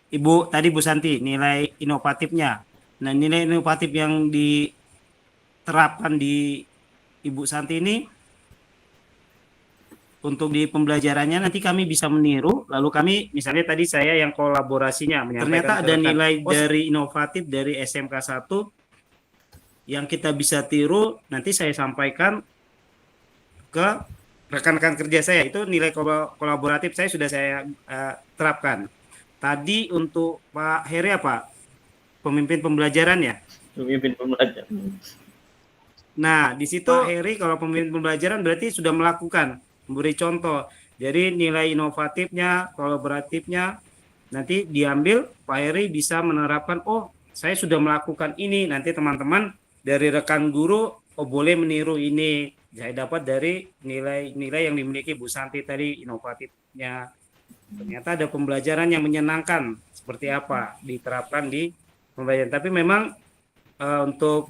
tadi Bu Santi, nilai inovatifnya. Nah, nilai inovatif yang diterapkan di Ibu Santi ini untuk di pembelajarannya nanti kami bisa meniru, lalu kami misalnya tadi saya yang kolaborasinya ternyata ada nilai dari inovatif dari SMK 1 yang kita bisa tiru, nanti saya sampaikan ke rekan-rekan kerja saya. Itu nilai kolaboratif sudah saya terapkan. Tadi untuk Pak Heri apa? Pemimpin pembelajaran ya? Pemimpin pembelajaran. Nah, di situ Pak Heri kalau pemimpin pembelajaran berarti sudah melakukan, memberi contoh. Jadi nilai inovatifnya, kolaboratifnya nanti diambil, Pak Heri bisa menerapkan, oh saya sudah melakukan ini, nanti teman-teman dari rekan guru, oh boleh meniru ini. Saya dapat dari nilai-nilai yang dimiliki Bu Santi tadi, inovatifnya. Ternyata ada pembelajaran yang menyenangkan, seperti apa, diterapkan di pembelajaran. Tapi memang untuk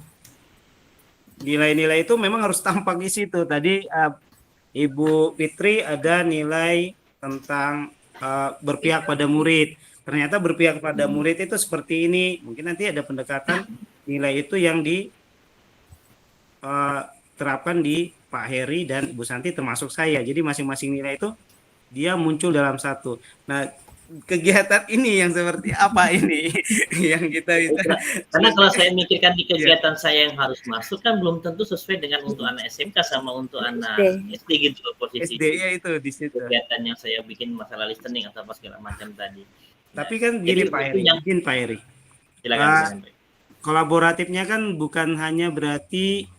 nilai-nilai itu memang harus tampak di situ. Tadi Ibu Fitri ada nilai tentang berpihak pada murid. Ternyata berpihak pada murid itu seperti ini. Mungkin nanti ada pendekatan nilai itu yang diterapkan di Pak Heri dan Ibu Santi termasuk saya. Jadi masing-masing nilai itu dia muncul dalam satu. Nah, kegiatan ini yang seperti apa ini yang kita bisa, karena kalau saya mikirkan di kegiatan saya yang harus masuk kan belum tentu sesuai dengan untuk anak SMK sama untuk anak SD gitu posisi. SD ya itu di situ. Kegiatan yang saya bikin masalah listening atau apa segala macam tadi. Tapi kan gini Pak Heri, izin Pak Heri. Silakan. Kolaboratifnya kan bukan hanya berarti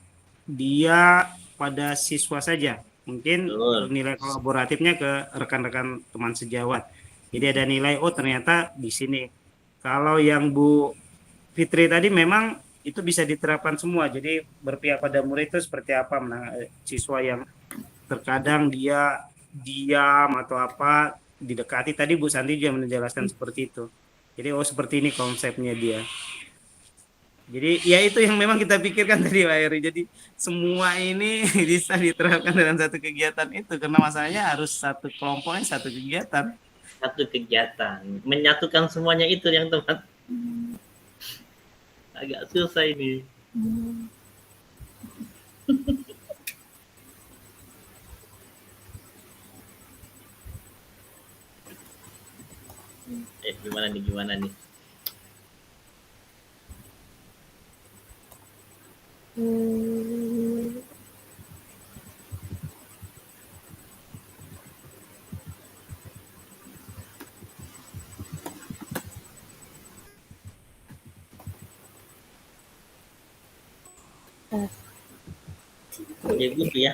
dia pada siswa saja. Mungkin nilai kolaboratifnya ke rekan-rekan teman sejawat. Jadi ada nilai, oh ternyata di sini. Kalau yang Bu Fitri tadi memang itu bisa diterapkan semua. Jadi berpihak pada murid itu seperti apa. Siswa yang terkadang dia diam atau apa, didekati. Tadi Bu Santi juga menjelaskan seperti itu. Jadi oh seperti ini konsepnya dia. Jadi ya itu yang memang kita pikirkan tadi Pak Heri. Jadi semua ini bisa diterapkan dalam satu kegiatan itu. Karena masalahnya harus satu kelompoknya, satu kegiatan. Satu kegiatan menyatukan semuanya itu yang teman agak susah ini. Gimana nih ya gitu ya.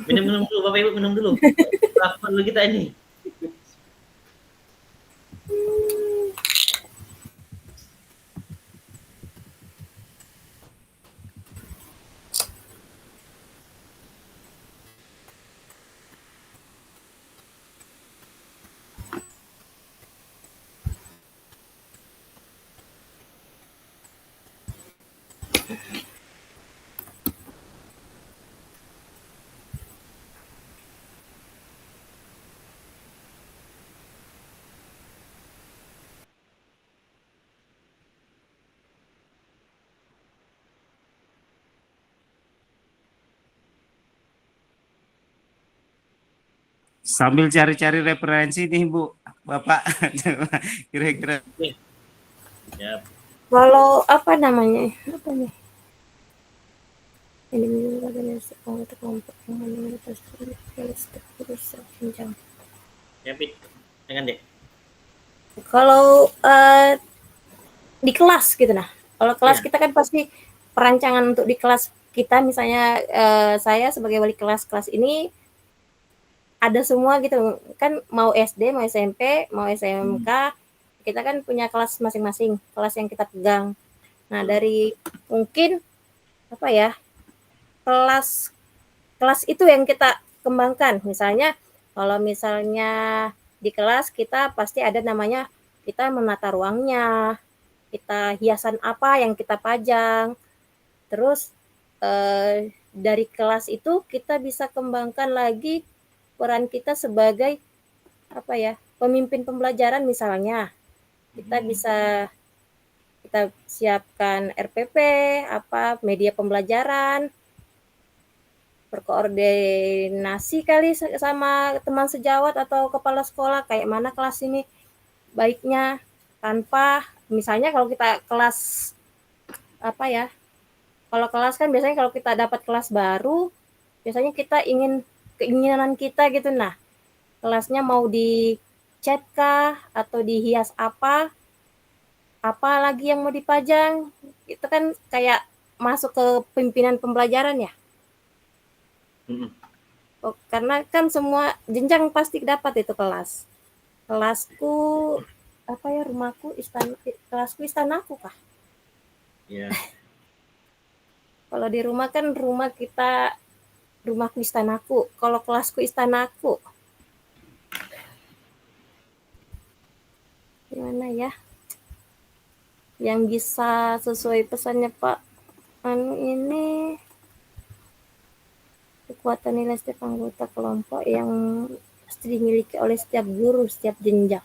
Minum dulu, Bapak Ibu minum dulu. Apa dulu kita ini? Sambil cari-cari referensi nih Bu, Bapak. Kira-kira. Ya. Kalau apa namanya? Apa nih? Ini kelompok Ya, Pit. Jangan deh. Kalau di kelas gitu nah. Kalau kelas Ya. kita kan pasti perancangan untuk di kelas kita, misalnya saya sebagai wali kelas ini ada semua gitu kan, mau SD, mau SMP, mau SMK, kita kan punya kelas masing-masing, kelas yang kita pegang. Nah, dari mungkin apa ya, kelas itu yang kita kembangkan. Misalnya kalau misalnya di kelas kita pasti ada namanya, kita menata ruangnya, kita hiasan apa yang kita pajang. Terus dari kelas itu kita bisa kembangkan lagi peran kita sebagai apa ya, pemimpin pembelajaran. Misalnya kita bisa kita siapkan RPP, apa media pembelajaran, berkoordinasi kali sama teman sejawat atau kepala sekolah, kayak mana kelas ini baiknya, tanpa misalnya kalau kita kelas apa ya, kalau kelas kan biasanya kalau kita dapat kelas baru, biasanya kita keinginan kita gitu, nah kelasnya mau dicat kah atau dihias apa lagi yang mau dipajang, itu kan kayak masuk ke pimpinan pembelajaran ya. Oh, karena kan semua jenjang pasti dapat itu kelas. Kelasku apa ya, rumahku kelasku istanaku kah? Ya. Kalau di rumah kan rumahku istanaku. Kalau kelasku istanaku. Gimana ya? Yang bisa sesuai pesannya Pak ini, kekuatan nilai setiap anggota kelompok yang pasti dimiliki oleh setiap guru, setiap jenjang.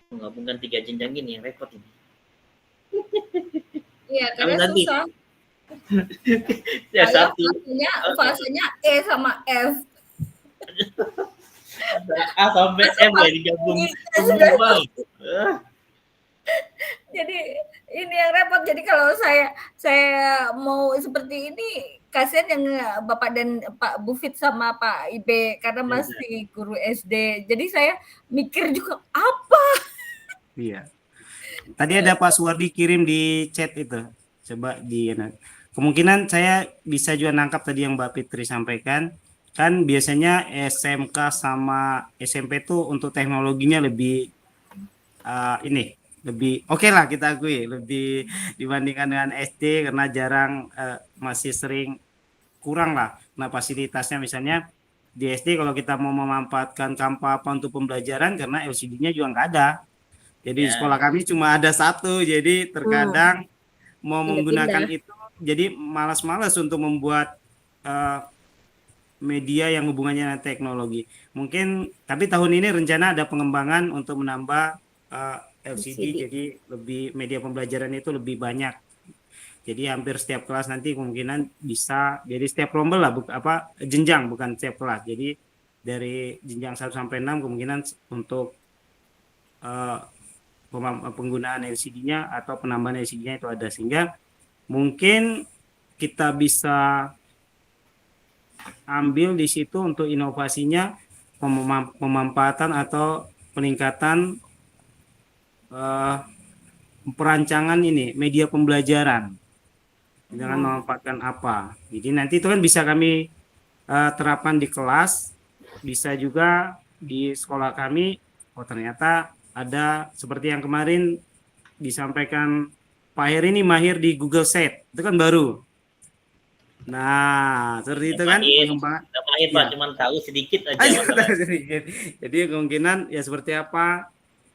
Menggabungkan 3 jenjang ini yang repot ini. Iya, karena susah. Ya, satu. Fasenya E sama F. A sampai M ya digabung. Jadi ini yang repot. Jadi kalau saya mau seperti ini, kasihan yang Bapak dan Pak Bufit sama Pak Ibe karena masih guru SD. Jadi saya mikir juga apa. Iya. Tadi ada Pak Suwardi kirim di chat itu. Coba kemungkinan saya bisa juga nangkap tadi yang Mbak Fitri sampaikan. Kan biasanya SMK sama SMP tuh untuk teknologinya lebih lebih oke lah, kita akui, lebih dibandingkan dengan SD, karena jarang masih sering kurang lah. Nah, fasilitasnya misalnya di SD kalau kita mau memanfaatkan kampa apa untuk pembelajaran, karena LCD-nya juga nggak ada. Jadi sekolah kami cuma ada satu, jadi terkadang mau menggunakan itu jadi malas-malas untuk membuat media yang hubungannya dengan teknologi. Mungkin tapi tahun ini rencana ada pengembangan untuk menambah LCD, jadi lebih media pembelajaran itu lebih banyak. Jadi hampir setiap kelas nanti kemungkinan bisa, jadi setiap rombel lah, jenjang, bukan setiap kelas. Jadi dari jenjang 1 sampai 6 kemungkinan untuk penggunaan LCD-nya atau penambahan LCD-nya itu ada, sehingga mungkin kita bisa ambil di situ untuk inovasinya, pemanfaatan atau peningkatan perancangan ini media pembelajaran. dengan memanfaatkan apa. Jadi nanti itu kan bisa kami terapkan di kelas, bisa juga di sekolah kami. Oh ternyata ada seperti yang kemarin disampaikan Pak Heri ini mahir di Google Sheet, itu kan baru. Nah, seperti itu kan pengembangan. Mahir Pak, cuma tahu sedikit aja. Jadi kemungkinan ya seperti apa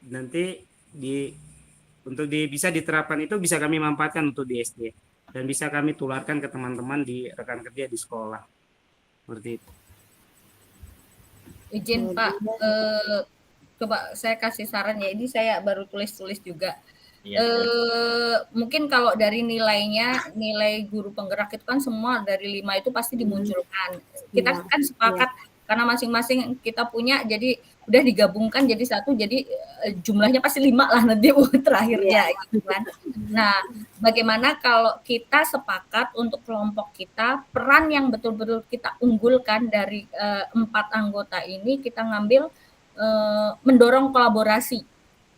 nanti bisa diterapkan itu bisa kami manfaatkan untuk di SD dan bisa kami tularkan ke teman-teman di rekan kerja di sekolah. Seperti itu. Izin Pak, coba saya kasih saran ya. Ini saya baru tulis-tulis juga. Mungkin kalau dari nilai guru penggerak itu kan semua dari 5 itu pasti dimunculkan. Kita kan sepakat karena masing-masing kita punya, jadi udah digabungkan jadi satu, jadi jumlahnya pasti 5 lah nanti terakhirnya gitu kan. Nah, bagaimana kalau kita sepakat untuk kelompok kita, peran yang betul-betul kita unggulkan dari 4 anggota ini kita ngambil mendorong kolaborasi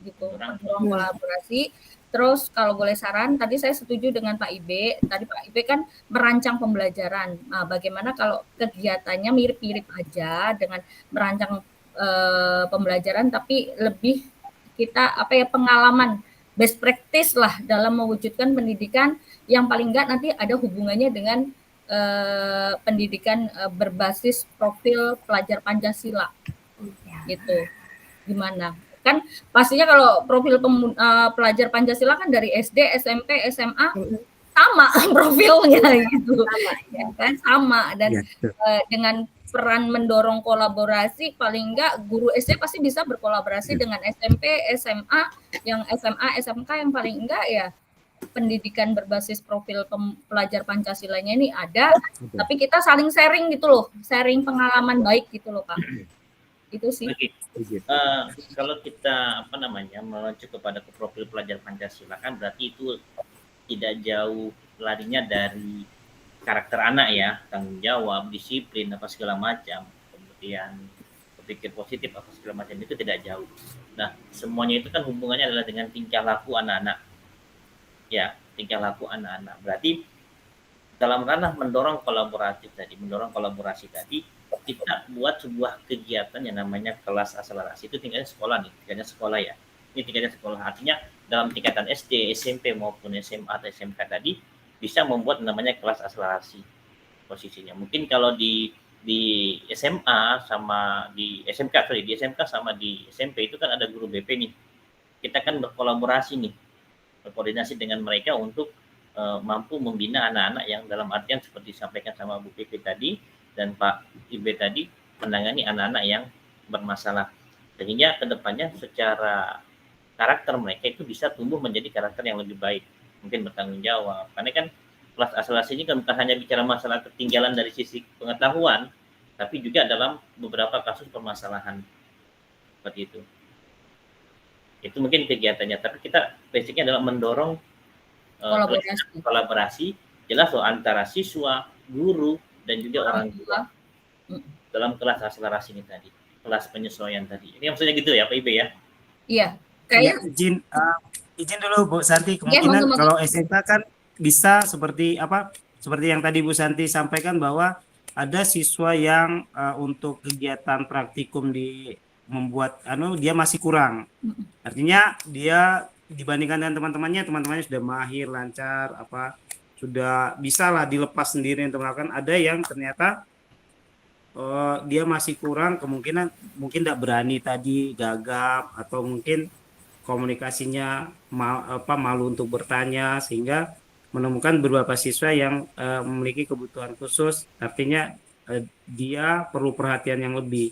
gitu, mendorong kolaborasi. Terus kalau boleh saran, tadi saya setuju dengan Pak Ibe. Tadi Pak Ibe kan merancang pembelajaran. Nah, bagaimana kalau kegiatannya mirip-mirip aja dengan merancang pembelajaran, tapi lebih kita pengalaman best practice lah dalam mewujudkan pendidikan yang paling enggak nanti ada hubungannya dengan pendidikan berbasis profil pelajar Pancasila gitu. Gimana? Kan pastinya kalau profil pelajar Pancasila kan dari SD, SMP, SMA sama profilnya gitu, ya kan sama dan dengan peran mendorong kolaborasi paling enggak guru SD pasti bisa berkolaborasi dengan SMP, SMA, yang SMA, SMK yang paling enggak ya pendidikan berbasis profil pelajar Pancasilanya ini ada, tapi kita saling sharing gitu loh, sharing pengalaman baik gitu loh Pak. Itu sih. Kalau kita merujuk kepada profil pelajar Pancasila kan berarti itu tidak jauh larinya dari karakter anak ya, tanggung jawab, disiplin apa segala macam, kemudian berpikir positif apa segala macam, itu tidak jauh. Nah, semuanya itu kan hubungannya adalah dengan tingkah laku anak-anak. Ya, tingkah laku anak-anak. Berarti dalam ranah mendorong kolaborasi tadi, kita buat sebuah kegiatan yang namanya kelas akselerasi. Itu tingkatnya sekolah nih, tingkatnya sekolah ya. Ini tingkatnya sekolah, artinya dalam tingkatan SD, SMP maupun SMA atau SMK tadi bisa membuat namanya kelas akselerasi posisinya. Mungkin kalau di SMA sama di SMK sama di SMP itu kan ada guru BP nih. Kita kan berkolaborasi nih, berkoordinasi dengan mereka untuk mampu membina anak-anak yang dalam artian seperti disampaikan sama Bu PP tadi dan Pak Ibe tadi, menangani anak-anak yang bermasalah. Sehingga kedepannya secara karakter mereka itu bisa tumbuh menjadi karakter yang lebih baik. Mungkin bertanggung jawab. Karena kan kelas akselerasi ini kan bukan hanya bicara masalah ketinggalan dari sisi pengetahuan, tapi juga dalam beberapa kasus permasalahan. Seperti itu. Itu mungkin kegiatannya. Tapi kita basicnya adalah mendorong kolaborasi jelas loh antara siswa, guru, dan juga orang tua dalam kelas akselerasi ini tadi, kelas penyesuaian tadi. Ini maksudnya gitu ya Pak Ibe ya? Iya. Kayak izin dulu Bu Santi, kemungkinan kalau SMK kan bisa seperti yang tadi Bu Santi sampaikan bahwa ada siswa yang untuk kegiatan praktikum membuat dia masih kurang. Artinya dia dibandingkan dengan teman-temannya sudah mahir, lancar, sudah bisa lah dilepas sendiri untuk melakukan. Ada yang ternyata dia masih kurang, kemungkinan mungkin tidak berani tadi, gagap, atau mungkin komunikasinya malu untuk bertanya, sehingga menemukan beberapa siswa yang memiliki kebutuhan khusus, artinya dia perlu perhatian yang lebih.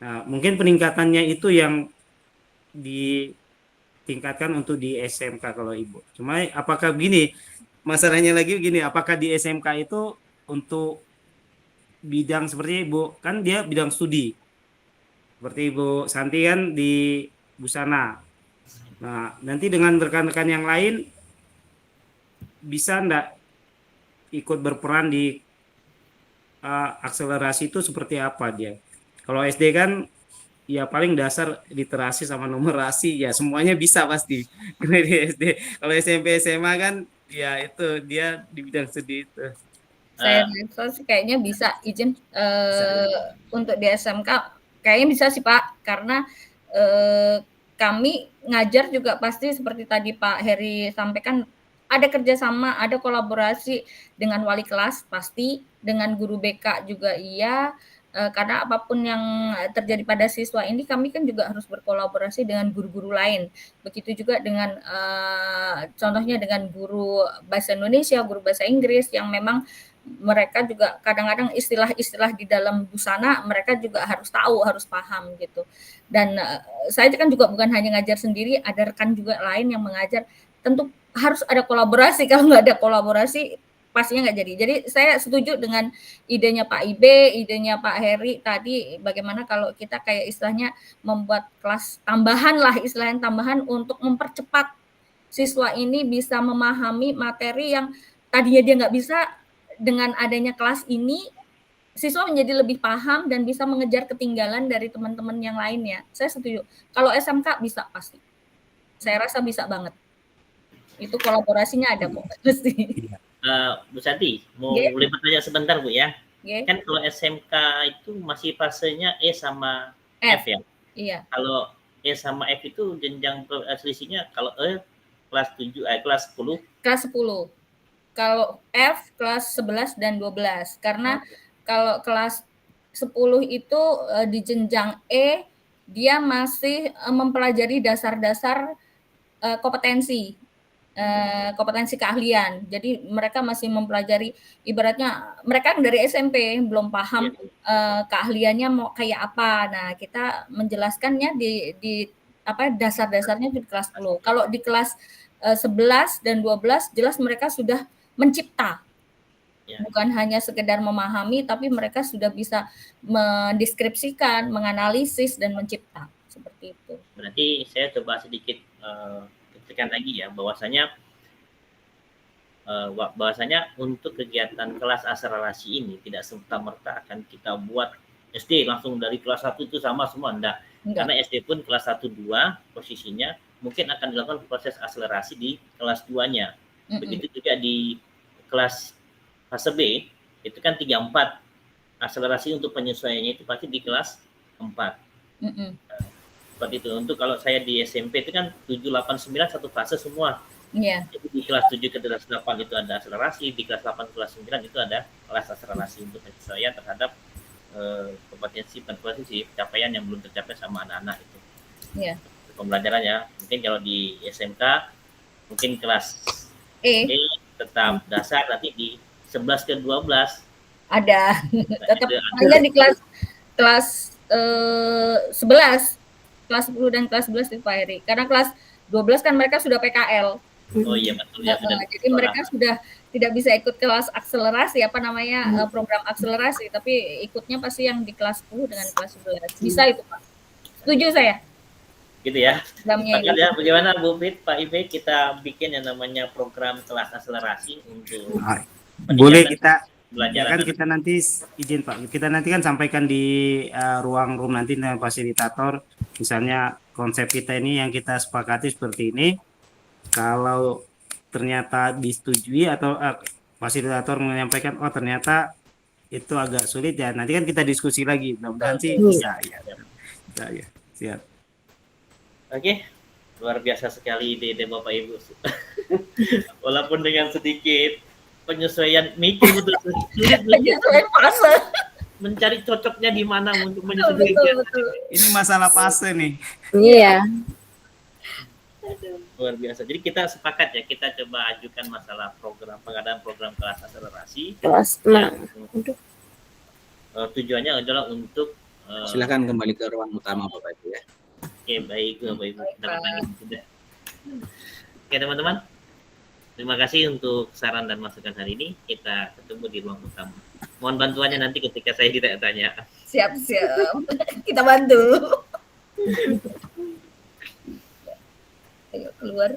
Nah, mungkin peningkatannya itu yang ditingkatkan untuk di SMK kalau Ibu. Cuma apakah masalahnya lagi begini, apakah di SMK itu untuk bidang seperti Ibu, kan dia bidang studi. Seperti Ibu Santi kan di Busana. Nah, nanti dengan rekan-rekan yang lain bisa enggak ikut berperan di akselerasi itu seperti apa dia? Kalau SD kan ya paling dasar literasi sama numerasi ya semuanya bisa pasti di SD. Kalau SMP SMA kan Ya itu dia di bidang studi itu. Saya rasa sih kayaknya bisa izin untuk di SMK kayaknya bisa sih Pak, karena kami ngajar juga pasti seperti tadi Pak Heri sampaikan, ada kerjasama, ada kolaborasi dengan wali kelas pasti, dengan guru BK juga iya, karena apapun yang terjadi pada siswa ini kami kan juga harus berkolaborasi dengan guru-guru lain. Begitu juga dengan contohnya dengan guru bahasa Indonesia, guru bahasa Inggris yang memang mereka juga kadang-kadang istilah-istilah di dalam busana mereka juga harus tahu, harus paham gitu. Dan saya kan juga bukan hanya ngajar sendiri, ada rekan juga lain yang mengajar. Tentu harus ada kolaborasi, kalau nggak ada kolaborasi pastinya nggak jadi. Jadi saya setuju dengan idenya Pak Ibe, idenya Pak Heri tadi, bagaimana kalau kita kayak istilahnya membuat kelas tambahan lah, istilahnya tambahan untuk mempercepat siswa ini bisa memahami materi yang tadinya dia nggak bisa. Dengan adanya kelas ini, siswa menjadi lebih paham dan bisa mengejar ketinggalan dari teman-teman yang lainnya. Saya setuju. Kalau SMK bisa pasti. Saya rasa bisa banget. Itu kolaborasinya ada kok. Pasti. Bu Santi, mau boleh bertanya sebentar Bu ya? Kan kalau SMK itu masih fasenya E sama F ya? Iya. Kalau E sama F itu jenjang selisihnya kalau E kelas 7, kelas 10? Kelas 10. Kalau F kelas 11 dan 12. Karena kalau kelas 10 itu di jenjang E dia masih mempelajari dasar-dasar kompetensi keahlian. Jadi mereka masih mempelajari, ibaratnya mereka dari SMP belum paham keahliannya mau kayak apa. Nah, kita menjelaskannya di apa dasar-dasarnya di kelas 10. Kalau di kelas 11 dan 12 jelas mereka sudah mencipta, bukan hanya sekedar memahami, tapi mereka sudah bisa mendeskripsikan, menganalisis dan mencipta seperti itu. Berarti saya coba sedikit katakan lagi ya, bahwasanya untuk kegiatan kelas akselerasi ini tidak serta-merta akan kita buat SD langsung dari kelas 1 itu sama semua, enggak. Karena SD pun kelas 1-2 posisinya mungkin akan dilakukan proses akselerasi di kelas 2-nya. Begitu juga di kelas fase B, itu kan 3-4. Akselerasi untuk penyesuaiannya itu pasti di kelas 4. Seperti itu. Untuk kalau saya di SMP itu kan 7, 8, 9 satu fase semua. Jadi di kelas 7 ke kelas 8 itu ada akselerasi, di kelas 8 ke kelas 9 itu ada kelas akselerasi untuk penyesuaian terhadap kompetensi pencapaian yang belum tercapai sama anak-anak itu. Pembelajarannya mungkin kalau di SMK mungkin kelas E tetap dasar, nanti di 11 ke 12 ada tetap hanya di kelas 11, kelas 10 dan kelas 11 itu Pak Heri. Karena kelas 12 kan mereka sudah PKL. Oh iya betul ya. Jadi mereka sudah tidak bisa ikut kelas akselerasi program akselerasi, tapi ikutnya pasti yang di kelas 10 dengan kelas 11. Bisa itu Pak. Setuju saya. Gitu ya. Ya, bagaimana Bu Fit, Pak Ibe, kita bikin yang namanya program kelas akselerasi untuk boleh kita belajar kan kita nanti izin Pak, kita nanti kan sampaikan di ruang room nanti dengan fasilitator, misalnya konsep kita ini yang kita sepakati seperti ini. Kalau ternyata disetujui atau fasilitator menyampaikan oh ternyata itu agak sulit ya, nanti kan kita diskusi lagi, mudah-mudahan sih bisa ya. Siap. Oke, luar biasa sekali ide Bapak Ibu. Walaupun dengan sedikit penyesuaian mikir betul sulit mencari cocoknya di mana untuk menyesuaikan. Ini masalah fase nih. Iya. Luar biasa. Jadi kita sepakat ya, kita coba ajukan masalah pengadaan program kelas akselerasi. Tujuannya adalah untuk silakan kembali ke ruang utama Bapak Ibu ya. Oke, baik Bapak Ibu. Oke teman-teman, terima kasih untuk saran dan masukan hari ini. Kita ketemu di ruang utama. Mohon bantuannya nanti ketika saya ditanya. Siap. Kita bantu. Ayo keluar.